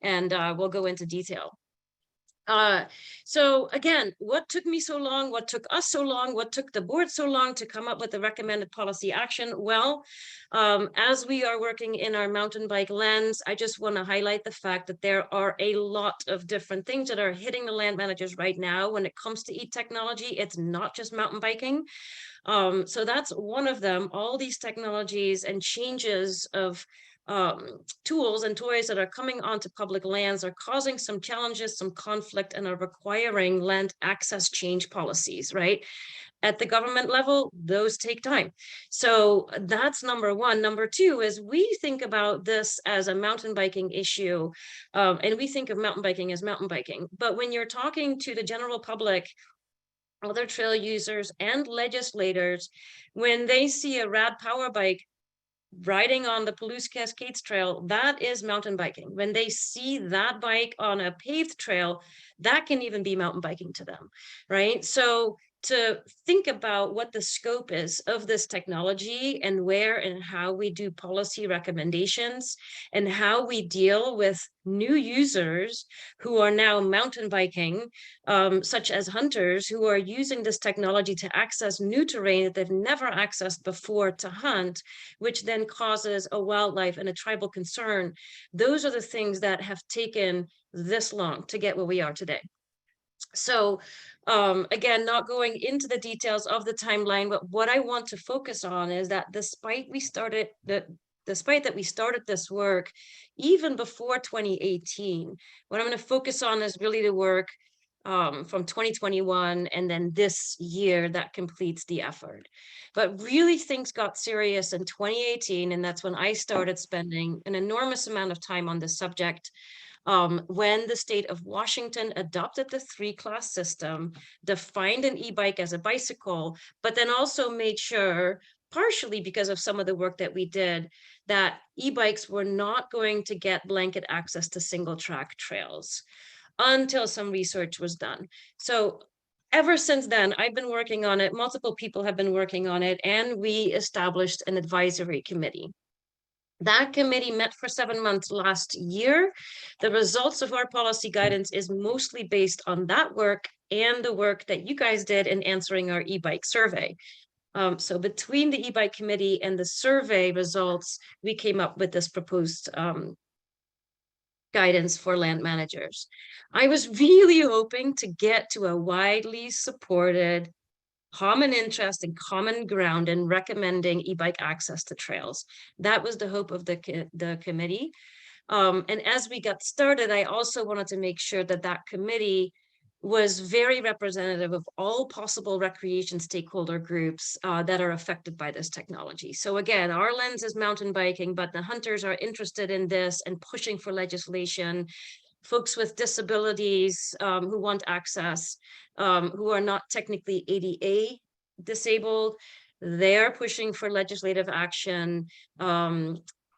and we'll go into detail. So again, what took me so long? What took us so long? What took the board so long to come up with the recommended policy action? Well, as we are working in our mountain bike lens, I just want to highlight the fact that there are a lot of different things that are hitting the land managers right now when it comes to e-technology. It's not just mountain biking. So that's one of them. All these technologies and changes of tools and toys that are coming onto public lands are causing some challenges, some conflict, and are requiring land access change policies, right? At the government level, those take time. So that's number one. Number two is we think about this as a mountain biking issue, and we think of mountain biking as mountain biking. But when you're talking to the general public, other trail users and legislators, when they see a rad power bike riding on the Palouse Cascades Trail, that is mountain biking. When they see that bike on a paved trail, that can even be mountain biking to them, right? So to think about what the scope is of this technology and where and how we do policy recommendations and how we deal with new users who are now mountain biking, such as hunters who are using this technology to access new terrain that they've never accessed before to hunt, which then causes a wildlife and a tribal concern. Those are the things that have taken this long to get where we are today. So again, not going into the details of the timeline, but what I want to focus on is that despite that we started this work even before 2018, what I'm going to focus on is really the work from 2021 and then this year that completes the effort. But really things got serious in 2018, and that's when I started spending an enormous amount of time on this subject. When the state of Washington adopted the 3-class system, defined an e-bike as a bicycle, but then also made sure, partially because of some of the work that we did, that e-bikes were not going to get blanket access to single track trails until some research was done. So ever since then, I've been working on it. Multiple people have been working on it, and we established an advisory committee. That committee met for 7 months last year. The results of our policy guidance is mostly based on that work and the work that you guys did in answering our e-bike survey. So between the e-bike committee and the survey results, we came up with this proposed guidance for land managers. I was really hoping to get to a widely supported common interest and common ground in recommending e-bike access to trails. That was the hope of the committee. And as we got started, I also wanted to make sure that that committee was very representative of all possible recreation stakeholder groups that are affected by this technology. So again, our lens is mountain biking, but the hunters are interested in this and pushing for legislation. Folks with disabilities who want access, who are not technically ADA disabled, they're pushing for legislative action.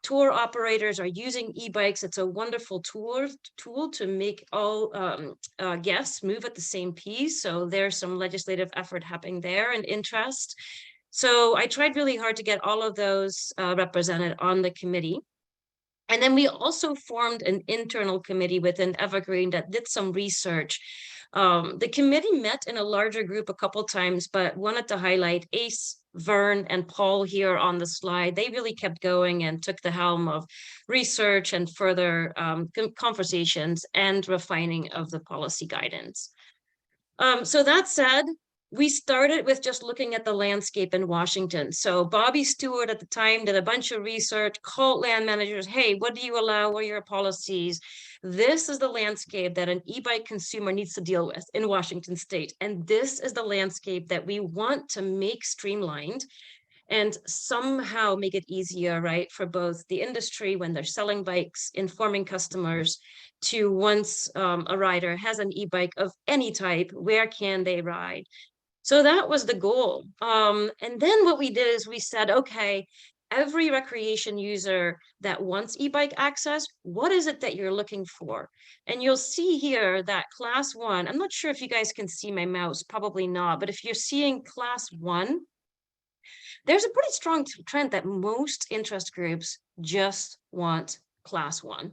Tour operators are using e-bikes. It's a wonderful tool to make all guests move at the same pace. So there's some legislative effort happening there and interest. So I tried really hard to get all of those represented on the committee. And then we also formed an internal committee within Evergreen that did some research. The committee met in a larger group a couple times, but wanted to highlight Ace, Vern, and Paul here on the slide. They really kept going and took the helm of research and further conversations and refining of the policy guidance. So that said, we started with just looking at the landscape in Washington. So Bobby Stewart at the time did a bunch of research, called land managers, hey, what do you allow? What are your policies? This is the landscape that an e-bike consumer needs to deal with in Washington state. And this is the landscape that we want to make streamlined and somehow make it easier, right, for both the industry when they're selling bikes, informing customers to once a rider has an e-bike of any type, where can they ride? So that was the goal. And then what we did is we said, okay, every recreation user that wants e-bike access, what is it that you're looking for? And you'll see here that class 1, I'm not sure if you guys can see my mouse, probably not, but if you're seeing class 1, there's a pretty strong trend that most interest groups just want class 1.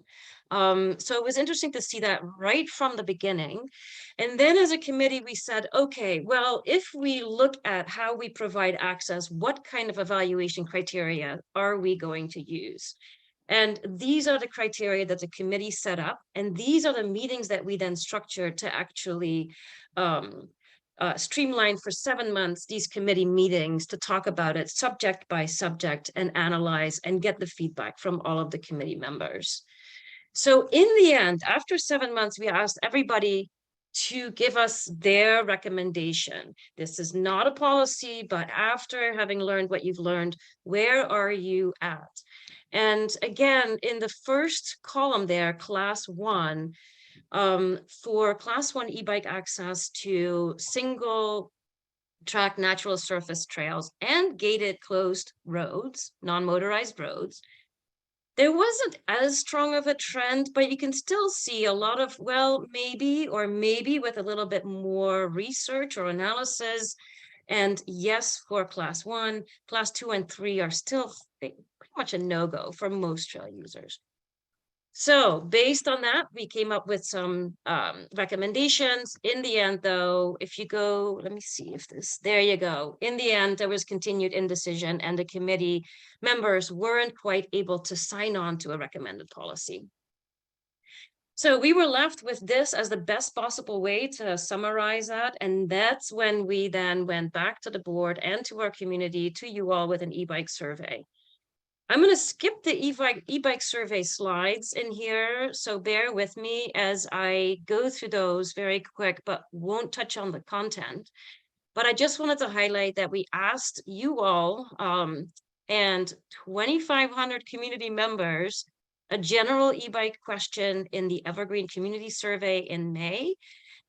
So it was interesting to see that right from the beginning. And then as a committee, we said, okay, well, if we look at how we provide access, what kind of evaluation criteria are we going to use? And these are the criteria that the committee set up. And these are the meetings that we then structured to actually streamline for 7 months these committee meetings to talk about it subject by subject and analyze and get the feedback from all of the committee members. So in the end, after 7 months, we asked everybody to give us their recommendation. This is not a policy, but after having learned what you've learned, where are you at? And again, in the first column there, class 1, for class 1 e-bike access to single track natural surface trails and gated closed roads, non-motorized roads, there wasn't as strong of a trend, but you can still see a lot of, well, maybe, or maybe with a little bit more research or analysis. And yes, for class 1, class 2 and 3 are still pretty much a no-go for most trail users. So based on that, we came up with some recommendations. In the end, though, if you go, let me see if this, there you go. In the end, there was continued indecision and the committee members weren't quite able to sign on to a recommended policy. So we were left with this as the best possible way to summarize that. And that's when we then went back to the board and to our community, to you all, with an e-bike survey. I'm going to skip the e-bike survey slides in here, so bear with me as I go through those very quick, but won't touch on the content. But I just wanted to highlight that we asked you all and 2,500 community members a general e-bike question in the Evergreen Community Survey in May,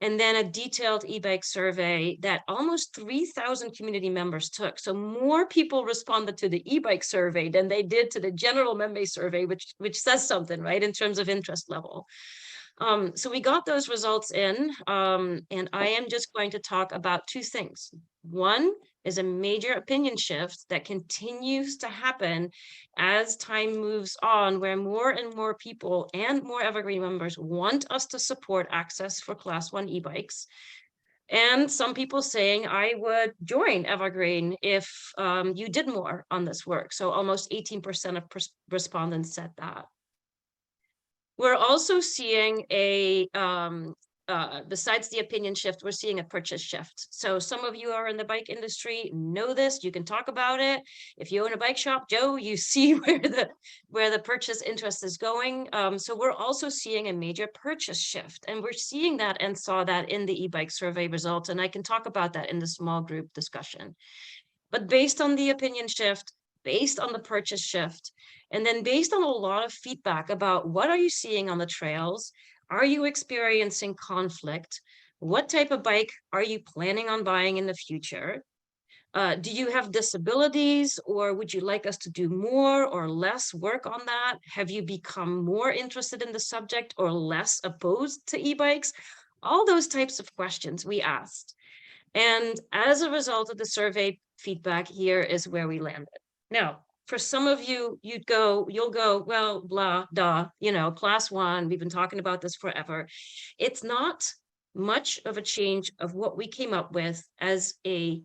and then a detailed e-bike survey that almost 3,000 community members took. So more people responded to the e-bike survey than they did to the general member survey, which says something, right, in terms of interest level. So we got those results in, and I am just going to talk about 2 things. One is a major opinion shift that continues to happen as time moves on, where more and more people and more Evergreen members want us to support access for class 1 e-bikes. And some people saying, I would join Evergreen if you did more on this work. So almost 18% of respondents said that. We're also seeing a, besides the opinion shift, we're seeing a purchase shift. So some of you are in the bike industry, know this, you can talk about it. If you own a bike shop, Joe, you see where the purchase interest is going. So we're also seeing a major purchase shift, and we're seeing that and saw that in the e-bike survey results. And I can talk about that in the small group discussion. But based on the opinion shift, based on the purchase shift, and then based on a lot of feedback about what are you seeing on the trails? Are you experiencing conflict? What type of bike are you planning on buying in the future? Do you have disabilities, or would you like us to do more or less work on that? Have you become more interested in the subject or less opposed to e-bikes? All those types of questions we asked. And as a result of the survey feedback, here is where we landed. Now, for some of you, you'll go, well, blah, duh, you know, class 1, we've been talking about this forever. It's not much of a change of what we came up with as a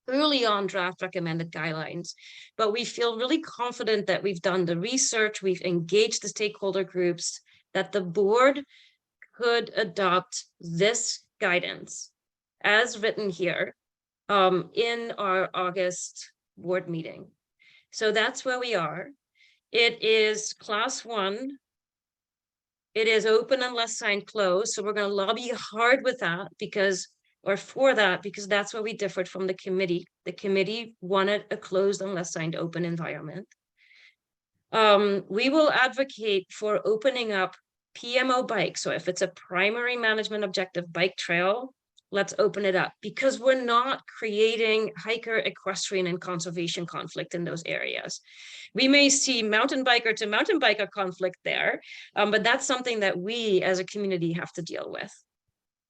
early on draft recommended guidelines, but we feel really confident that we've done the research, we've engaged the stakeholder groups, that the board could adopt this guidance as written here in our August board meeting. So that's where we are. It is class 1. It is open unless signed closed. So we're going to lobby hard with that because that's where we differed from the committee. The committee wanted a closed unless signed open environment. We will advocate for opening up PMO bikes. So if it's a primary management objective bike trail, let's open it up, because we're not creating hiker, equestrian, and conservation conflict in those areas. We may see mountain biker to mountain biker conflict there, but that's something that we as a community have to deal with.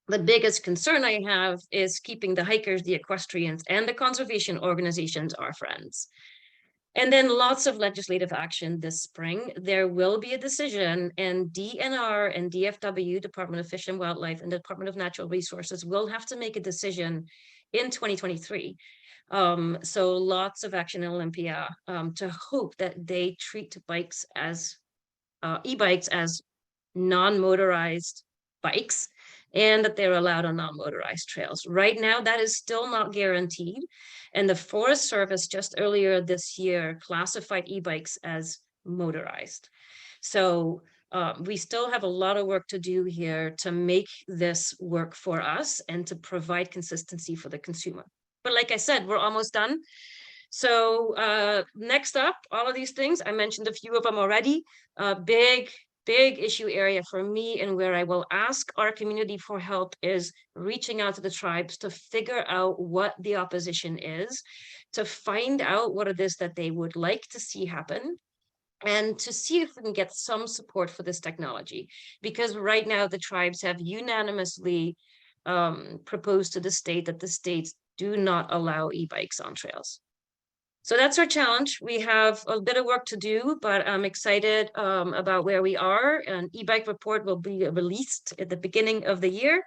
The biggest concern I have is keeping the hikers, the equestrians, and the conservation organizations our friends. And then lots of legislative action this spring. There will be a decision, and DNR and DFW, Department of Fish and Wildlife, and the Department of Natural Resources will have to make a decision in 2023. So lots of action in Olympia to hope that they treat bikes as e-bikes as non-motorized bikes, and that they're allowed on non-motorized trails. Right now, that is still not guaranteed. And the Forest Service just earlier this year classified e-bikes as motorized. So we still have a lot of work to do here to make this work for us and to provide consistency for the consumer. But like I said, we're almost done. So next up, all of these things, I mentioned a few of them already. Big issue area for me, and where I will ask our community for help, is reaching out to the tribes to figure out what the opposition is, to find out what it is that they would like to see happen, and to see if we can get some support for this technology. Because right now the tribes have unanimously proposed to the state that the states do not allow e-bikes on trails. So that's our challenge. We have a bit of work to do, but I'm excited about where we are. An e-bike report will be released at the beginning of the year.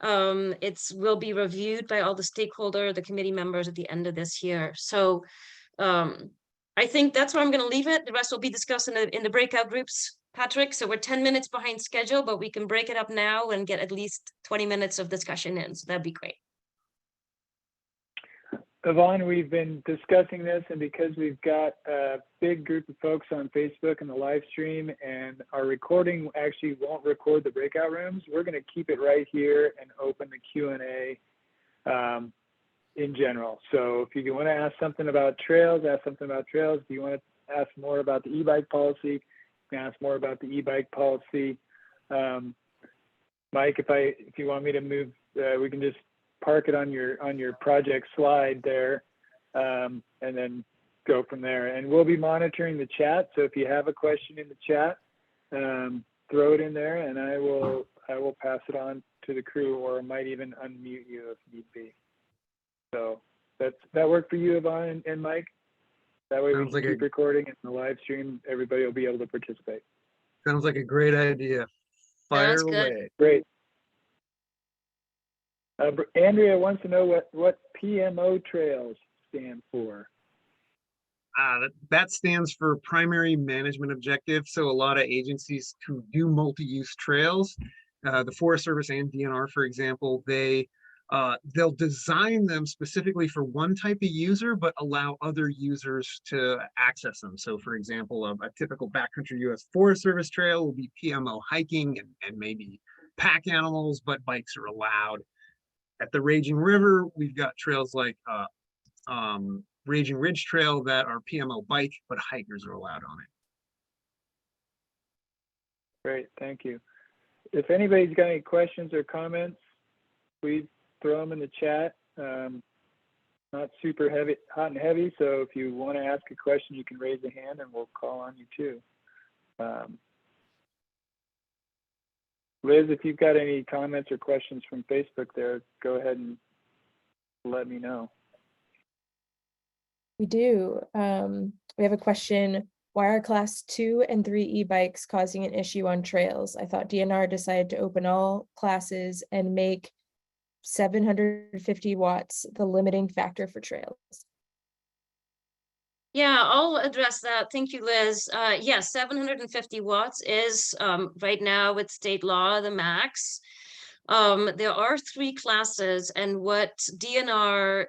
It will be reviewed by all the stakeholders, the committee members at the end of this year. So I think that's where I'm going to leave it. The rest will be discussed in the breakout groups, Patrick. So we're 10 minutes behind schedule, but we can break it up now and get at least 20 minutes of discussion in. So that'd be great. Yvonne, we've been discussing this, and because we've got a big group of folks on Facebook and the live stream, and our recording actually won't record the breakout rooms, we're going to keep it right here and open the Q&A in general. So if you want to ask something about trails, ask something about trails. If you want to ask more about the e-bike policy, you can ask more about the e-bike policy. Mike, if you want me to move, we can just park it on your project slide there, and then go from there. And we'll be monitoring the chat. So if you have a question in the chat, throw it in there, and I will pass it on to the crew, or might even unmute you if need be. So that work for you, Yvonne and Mike? That way we can keep recording, and the live stream, everybody will be able to participate. Sounds like a great idea. Fire away. Great. Andrea wants to know what PMO trails stand for. That stands for primary management objective. So a lot of agencies who do multi-use trails, the Forest Service and DNR, for example, they'll design them specifically for one type of user, but allow other users to access them. So for example, a typical backcountry US Forest Service trail will be PMO hiking and maybe pack animals, but bikes are allowed. At the Raging River, we've got trails like Raging Ridge Trail that are PMO bike, but hikers are allowed on it. Great, thank you. If anybody's got any questions or comments, please throw them in the chat. Not super heavy, hot and heavy, so if you want to ask a question, you can raise a hand and we'll call on you too. Liz, if you've got any comments or questions from Facebook there, go ahead and let me know. We do. We have a question. Why are class 2 and 3 e-bikes causing an issue on trails? I thought DNR decided to open all classes and make 750 watts the limiting factor for trails. Yeah, I'll address that. Thank you, Liz. Yes, 750 watts is right now with state law the max. There are 3 classes, and what DNR,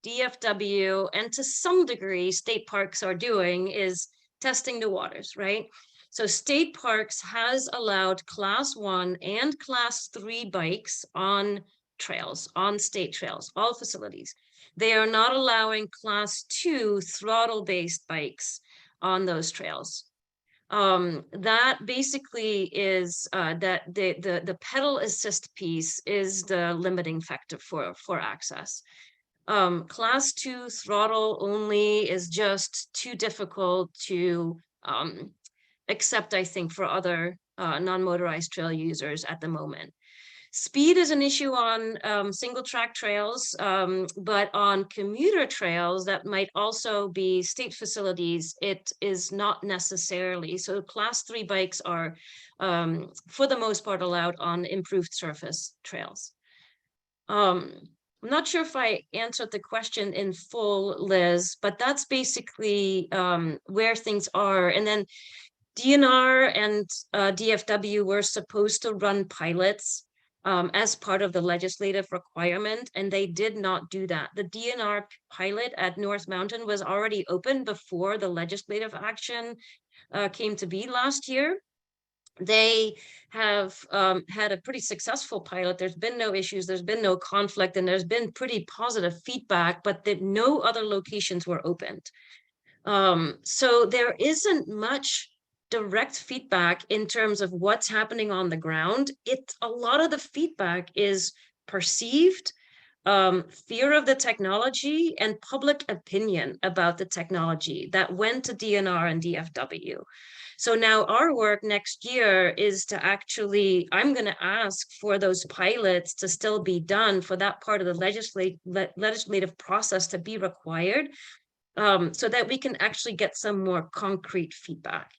DFW, and to some degree state parks are doing is testing the waters, right? So state parks has allowed class 1 and class 3 bikes on trails, on state trails, all facilities. They are not allowing class 2 throttle-based bikes on those trails. That basically is that the pedal assist piece is the limiting factor for access. Class 2 throttle only is just too difficult to accept, I think, for other non-motorized trail users at the moment. Speed is an issue on single track trails, but on commuter trails that might also be state facilities, it is not necessarily. So class 3 bikes are, for the most part, allowed on improved surface trails. I'm not sure if I answered the question in full, Liz, but that's basically where things are. And then DNR and DFW were supposed to run pilots as part of the legislative requirement, and they did not do that. The DNR pilot at North Mountain was already open before the legislative action came to be last year. They have had a pretty successful pilot. There's been no issues, there's been no conflict, and there's been pretty positive feedback, but that no other locations were opened. So there isn't much direct feedback in terms of what's happening on the ground. A lot of the feedback is perceived fear of the technology and public opinion about the technology that went to DNR and DFW. So now our work next year is to actually, I'm going to ask for those pilots to still be done, for that part of the legislative process to be required, so that we can actually get some more concrete feedback.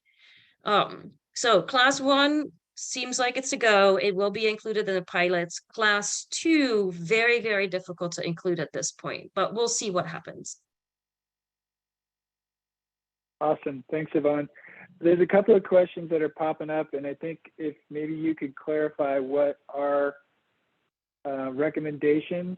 So class 1 seems like it's a go. It will be included in the pilots. Class 2, very, very difficult to include at this point, but we'll see what happens. Awesome. Thanks, Yvonne. There's a couple of questions that are popping up, and I think if maybe you could clarify what our recommendations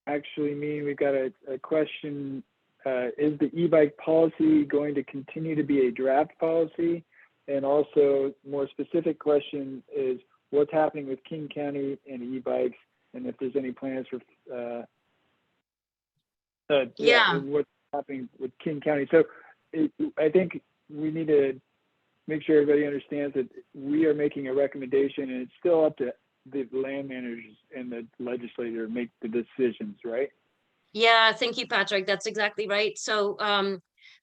actually mean. We've got a question. Is the e-bike policy going to continue to be a draft policy? And also, more specific question is, what's happening with King County and e-bikes, and if there's any plans for what's happening with King County. So I think we need to make sure everybody understands that we are making a recommendation, and it's still up to the land managers and the legislature to make the decisions, right? Yeah, thank you, Patrick. That's exactly right. So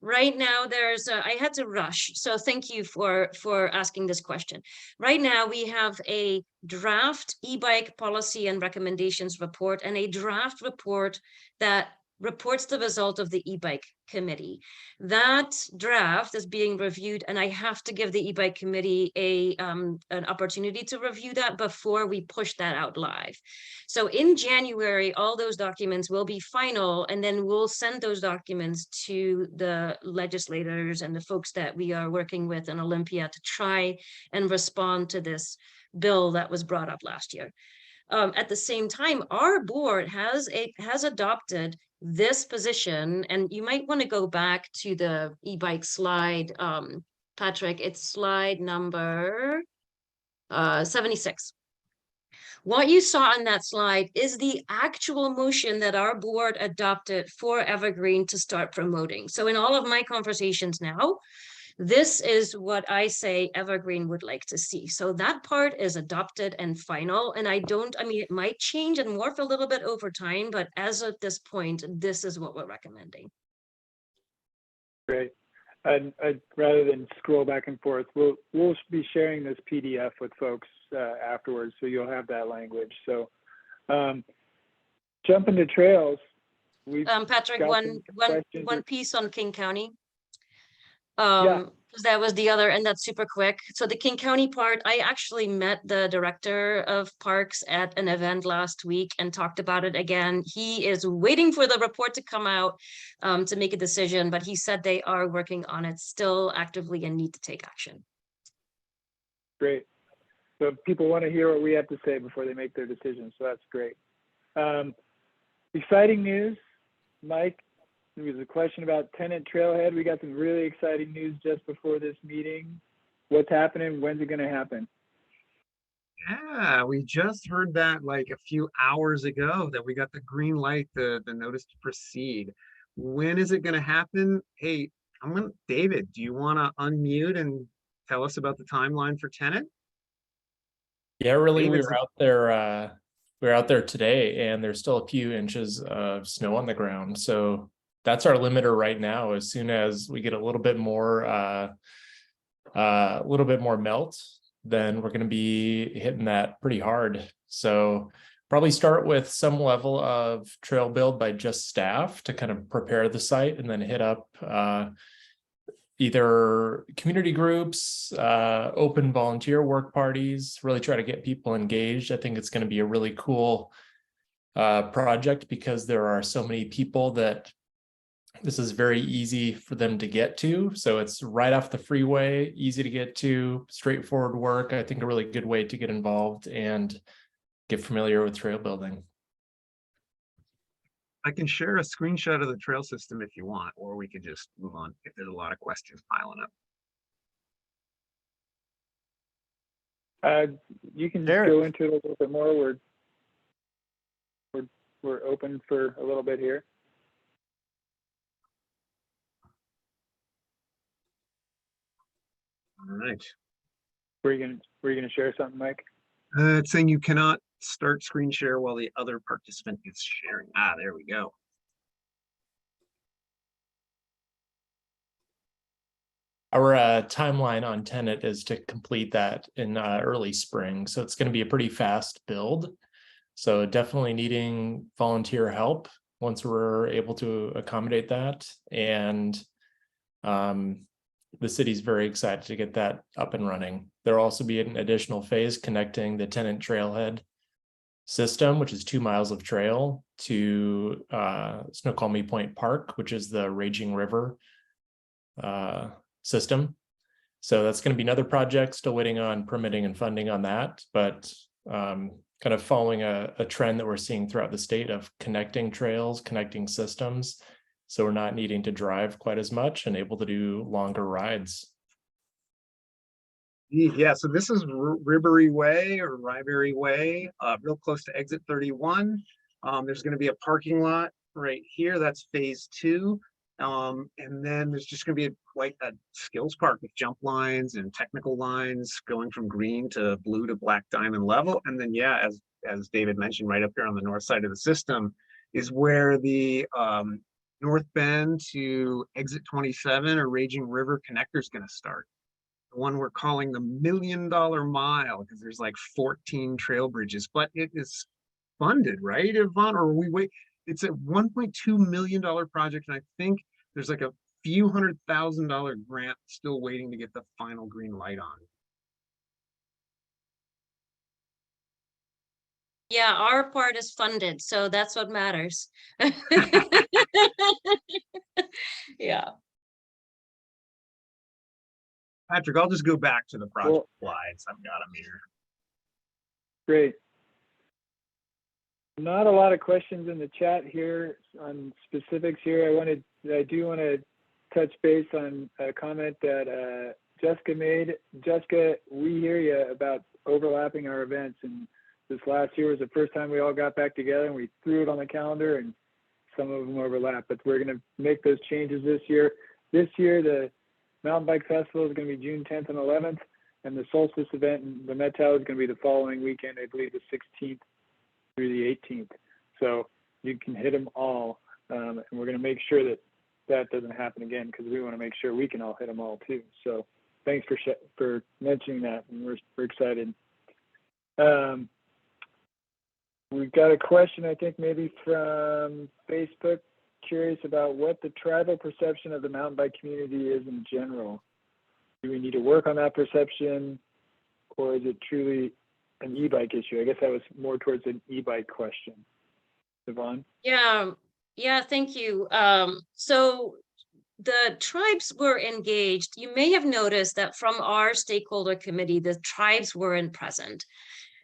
right now there's I had to rush, so thank you for asking this question. Right now we have a draft e-bike policy and recommendations report, and a draft report that reports the result of the e-bike committee. That draft is being reviewed, and I have to give the e-bike committee an opportunity to review that before we push that out live. So in January, all those documents will be final, and then we'll send those documents to the legislators and the folks that we are working with in Olympia to try and respond to this bill that was brought up last year. At the same time, our board has adopted this position, and you might want to go back to the e-bike slide, Patrick. It's slide number 76. What you saw on that slide is the actual motion that our board adopted for Evergreen to start promoting. So in all of my conversations now, this is what I say Evergreen would like to see. So that part is adopted and final. And I mean, it might change and morph a little bit over time, but as of this point, this is what we're recommending. Great. And rather than scroll back and forth, we'll be sharing this PDF with folks afterwards, so you'll have that language. So jump into trails. Patrick, one piece on King County. Because that was the other, and that's super quick. So the King County part, I actually met the director of parks at an event last week and talked about it again. He is waiting for the report to come out to make a decision, but he said they are working on it still actively and need to take action. Great. So people want to hear what we have to say before they make their decisions, so that's great. Exciting news, Mike. There was a question about Tenant Trailhead. We got some really exciting news just before this meeting. What's happening? When's it going to happen? Yeah, we just heard that like a few hours ago that we got the green light, the notice to proceed. When is it going to happen? Hey, David, do you want to unmute and tell us about the timeline for Tenant? Yeah, really, David's we were out there today, and there's still a few inches of snow on the ground. So that's our limiter right now. As soon as we get a little bit more melt, then we're going to be hitting that pretty hard. So probably start with some level of trail build by just staff to kind of prepare the site, and then hit up either community groups, open volunteer work parties, really try to get people engaged. I think it's going to be a really cool project because there are so many people that this is very easy for them to get to. So it's right off the freeway, easy to get to, straightforward work. I think a really good way to get involved and get familiar with trail building. I can share a screenshot of the trail system if you want, or we could just move on if there's a lot of questions piling up. You can Sure. go into it a little bit more. We're open for a little bit here. All right. Were you gonna share something, Mike? It's saying you cannot start screen share while the other participant is sharing. Ah, there we go. Our timeline on Tenet is to complete that in early spring. So it's going to be a pretty fast build. So definitely needing volunteer help once we're able to accommodate that. And the city's very excited to get that up and running. There'll also be an additional phase connecting the Tenet Trailhead system, which is 2 miles of trail, to Snoqualmie Point Park, which is the Raging River system. So that's going to be another project, still waiting on permitting and funding on that, but kind of following a trend that we're seeing throughout the state of connecting trails, connecting systems. So we're not needing to drive quite as much and able to do longer rides. Yeah, so this is Ribery Way or Ribery Way, real close to exit 31. There's going to be a parking lot right here. That's phase 2. And then there's just going to be quite a skills park with jump lines and technical lines going from green to blue to black diamond level. And then, yeah, as David mentioned, right up here on the north side of the system is where the North Bend to exit 27 or Raging River connector is going to start. The one we're calling the $1 Million Mile, because there's like 14 trail bridges, but it is funded, right, Yvonne? Or we wait. It's a $1.2 million project, and I think there's like a few $100,000 grant still waiting to get the final green light on. Yeah, our part is funded, so that's what matters. Yeah. Patrick, I'll just go back to the project slides. I've got them here. Great. Not a lot of questions in the chat here on specifics here. I do want to touch base on a comment that Jessica made. Jessica, we hear you about overlapping our events, and this last year was the first time we all got back together and we threw it on the calendar, and some of them overlap, but we're going to make those changes this year. This year, the Mountain Bike Festival is going to be June 10th and 11th, and the Solstice event in the Metro is going to be the following weekend, I believe the 16th through the 18th. So you can hit them all, and we're going to make sure that that doesn't happen again, because we want to make sure we can all hit them all too. So thanks for mentioning that, and we're excited. We've got a question, I think maybe from Facebook, curious about what the tribal perception of the mountain bike community is in general. Do we need to work on that perception, or is it truly an e-bike issue? I guess that was more towards an e-bike question. Yvonne? Yeah, thank you. So the tribes were engaged. You may have noticed that from our stakeholder committee, the tribes weren't present.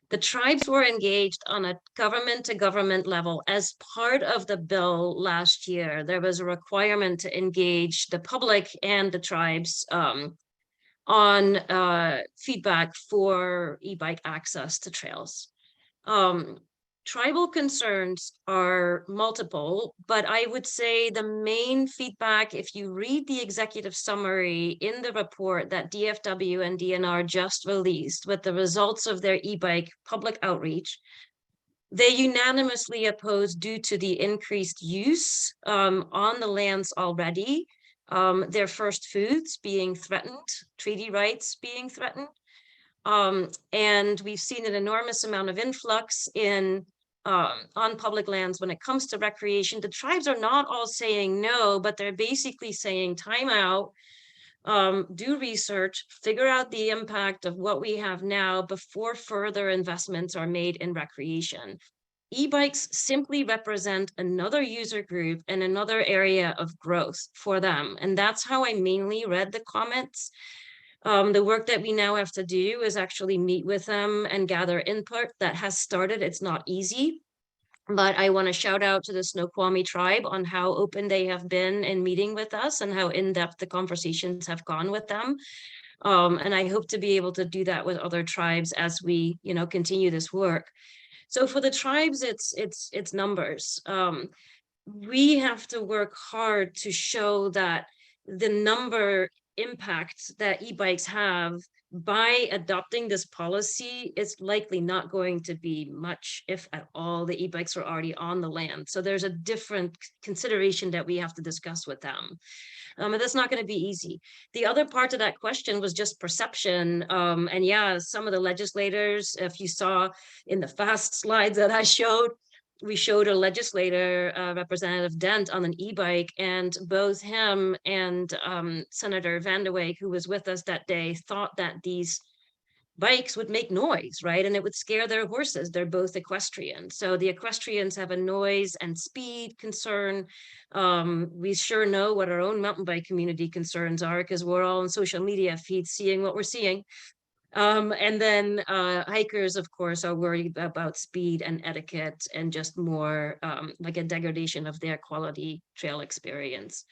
The tribes were engaged on a government to government level. As part of the bill last year, there was a requirement to engage the public and the tribes on feedback for e-bike access to trails. Tribal concerns are multiple, but I would say the main feedback, if you read the executive summary in the report that DFW and DNR just released with the results of their e-bike public outreach, they unanimously oppose due to the increased use on the lands already, their first foods being threatened, treaty rights being threatened. And we've seen an enormous amount of influx in on public lands when it comes to recreation. The tribes are not all saying no, but they're basically saying time out, do research, figure out the impact of what we have now before further investments are made in recreation. E-bikes simply represent another user group and another area of growth for them. And that's how I mainly read the comments. The work that we now have to do is actually meet with them and gather input. That has started. It's not easy, but I want to shout out to the Snoqualmie tribe on how open they have been in meeting with us and how in-depth the conversations have gone with them. And I hope to be able to do that with other tribes as we, continue this work. So for the tribes, it's numbers. We have to work hard to show that the number impact that e-bikes have by adopting this policy is likely not going to be much, if at all. The e-bikes are already on the land. So there's a different consideration that we have to discuss with them. And that's not going to be easy. The other part of that question was just perception. And yeah, some of the legislators, if you saw in the fast slides that I showed, we showed a legislator, Representative Dent, on an e-bike, and both him and Senator Van der Weyck, who was with us that day, thought that these bikes would make noise, right? And it would scare their horses. They're both equestrian. So the equestrians have a noise and speed concern. We sure know what our own mountain bike community concerns are because we're all on social media feeds seeing what we're seeing. And then hikers, of course, are worried about speed and etiquette and just more like a degradation of their quality trail experience.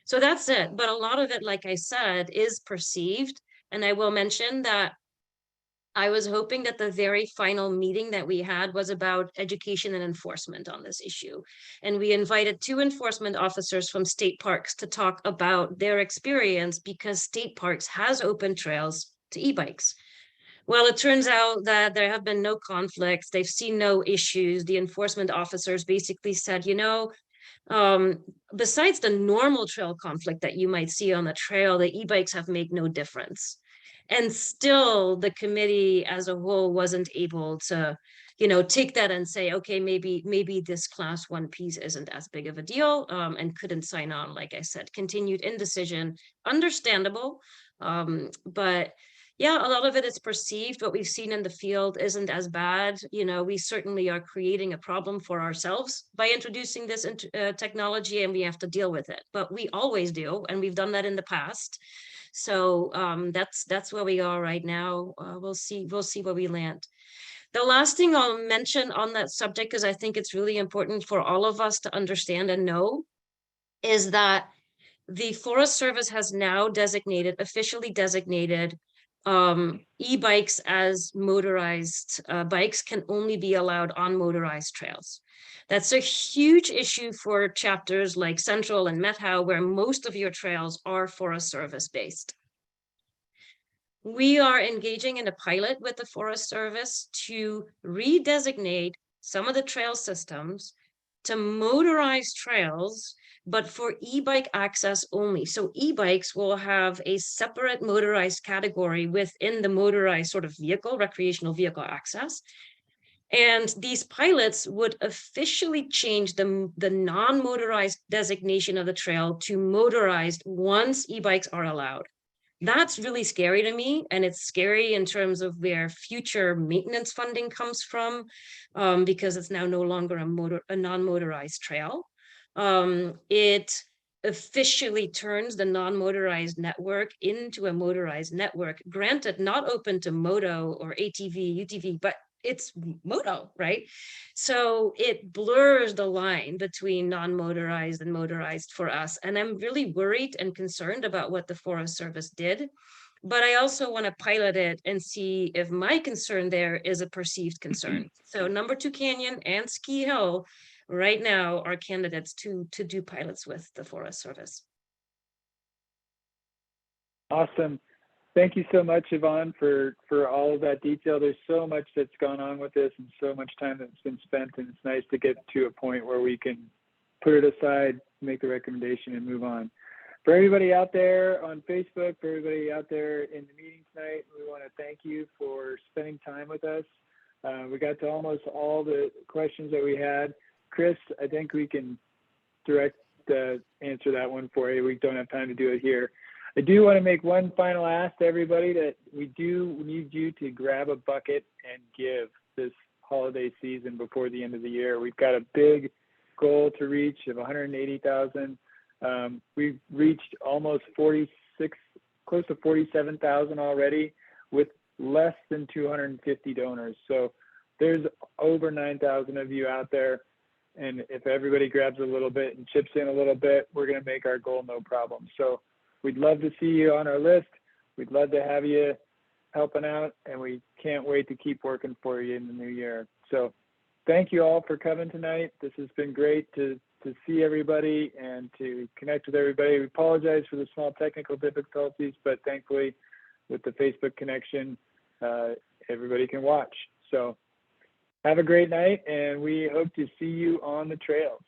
So that's it. But a lot of it, like I said, is perceived. And I will mention that I was hoping that the very final meeting that we had was about education and enforcement on this issue. And we invited 2 enforcement officers from state parks to talk about their experience because state parks has open trails to e-bikes. Well, it turns out that there have been no conflicts. They've seen no issues. The enforcement officers basically said, besides the normal trail conflict that you might see on the trail, the e-bikes have made no difference. And still the committee as a whole wasn't able to, take that and say, okay, maybe this class 1 piece isn't as big of a deal, and couldn't sign on. Like I said, continued indecision, understandable. But yeah, a lot of it is perceived. What we've seen in the field isn't as bad. We certainly are creating a problem for ourselves by introducing this technology, and we have to deal with it. But we always do, and we've done that in the past. So that's where we are right now. We'll see where we land. The last thing I'll mention on that subject, because I think it's really important for all of us to understand and know, is that the Forest Service has now officially designated e-bikes as motorized bikes can only be allowed on motorized trails. That's a huge issue for chapters like Central and Methow, where most of your trails are Forest Service based. We are engaging in a pilot with the Forest Service to redesignate some of the trail systems to motorized trails, but for e-bike access only. So e-bikes will have a separate motorized category within the motorized sort of vehicle, recreational vehicle access. And these pilots would officially change the non-motorized designation of the trail to motorized once e-bikes are allowed. That's really scary to me, and it's scary in terms of where future maintenance funding comes from, because it's now no longer a non-motorized trail. It officially turns the non-motorized network into a motorized network, granted not open to moto or ATV, UTV, but it's moto, right? So it blurs the line between non-motorized and motorized for us. And I'm really worried and concerned about what the Forest Service did. But I also want to pilot it and see if my concern there is a perceived concern. So number 2 Canyon and Ski Hill right now are candidates to do pilots with the Forest Service. Awesome. Thank you so much, Yvonne, for all of that detail. There's so much that's gone on with this and so much time that's been spent, and it's nice to get to a point where we can put it aside, make the recommendation, and move on. For everybody out there on Facebook, for everybody out there in the meeting tonight, we want to thank you for spending time with us. We got to almost all the questions that we had. Chris, I think we can direct answer that one for you. We don't have time to do it here. I do want to make one final ask to everybody that we do need you to grab a bucket and give this holiday season before the end of the year. We've got a big goal to reach of 180,000. We've reached almost 46 close to 47,000 already with less than 250 donors. So there's over 9,000 of you out there. And if everybody grabs a little bit and chips in a little bit, we're going to make our goal no problem. So we'd love to see you on our list. We'd love to have you helping out, and we can't wait to keep working for you in the new year. So thank you all for coming tonight. This has been great to see everybody and to connect with everybody. We apologize for the small technical difficulties, but thankfully with the Facebook connection, everybody can watch. So have a great night, and we hope to see you on the trails.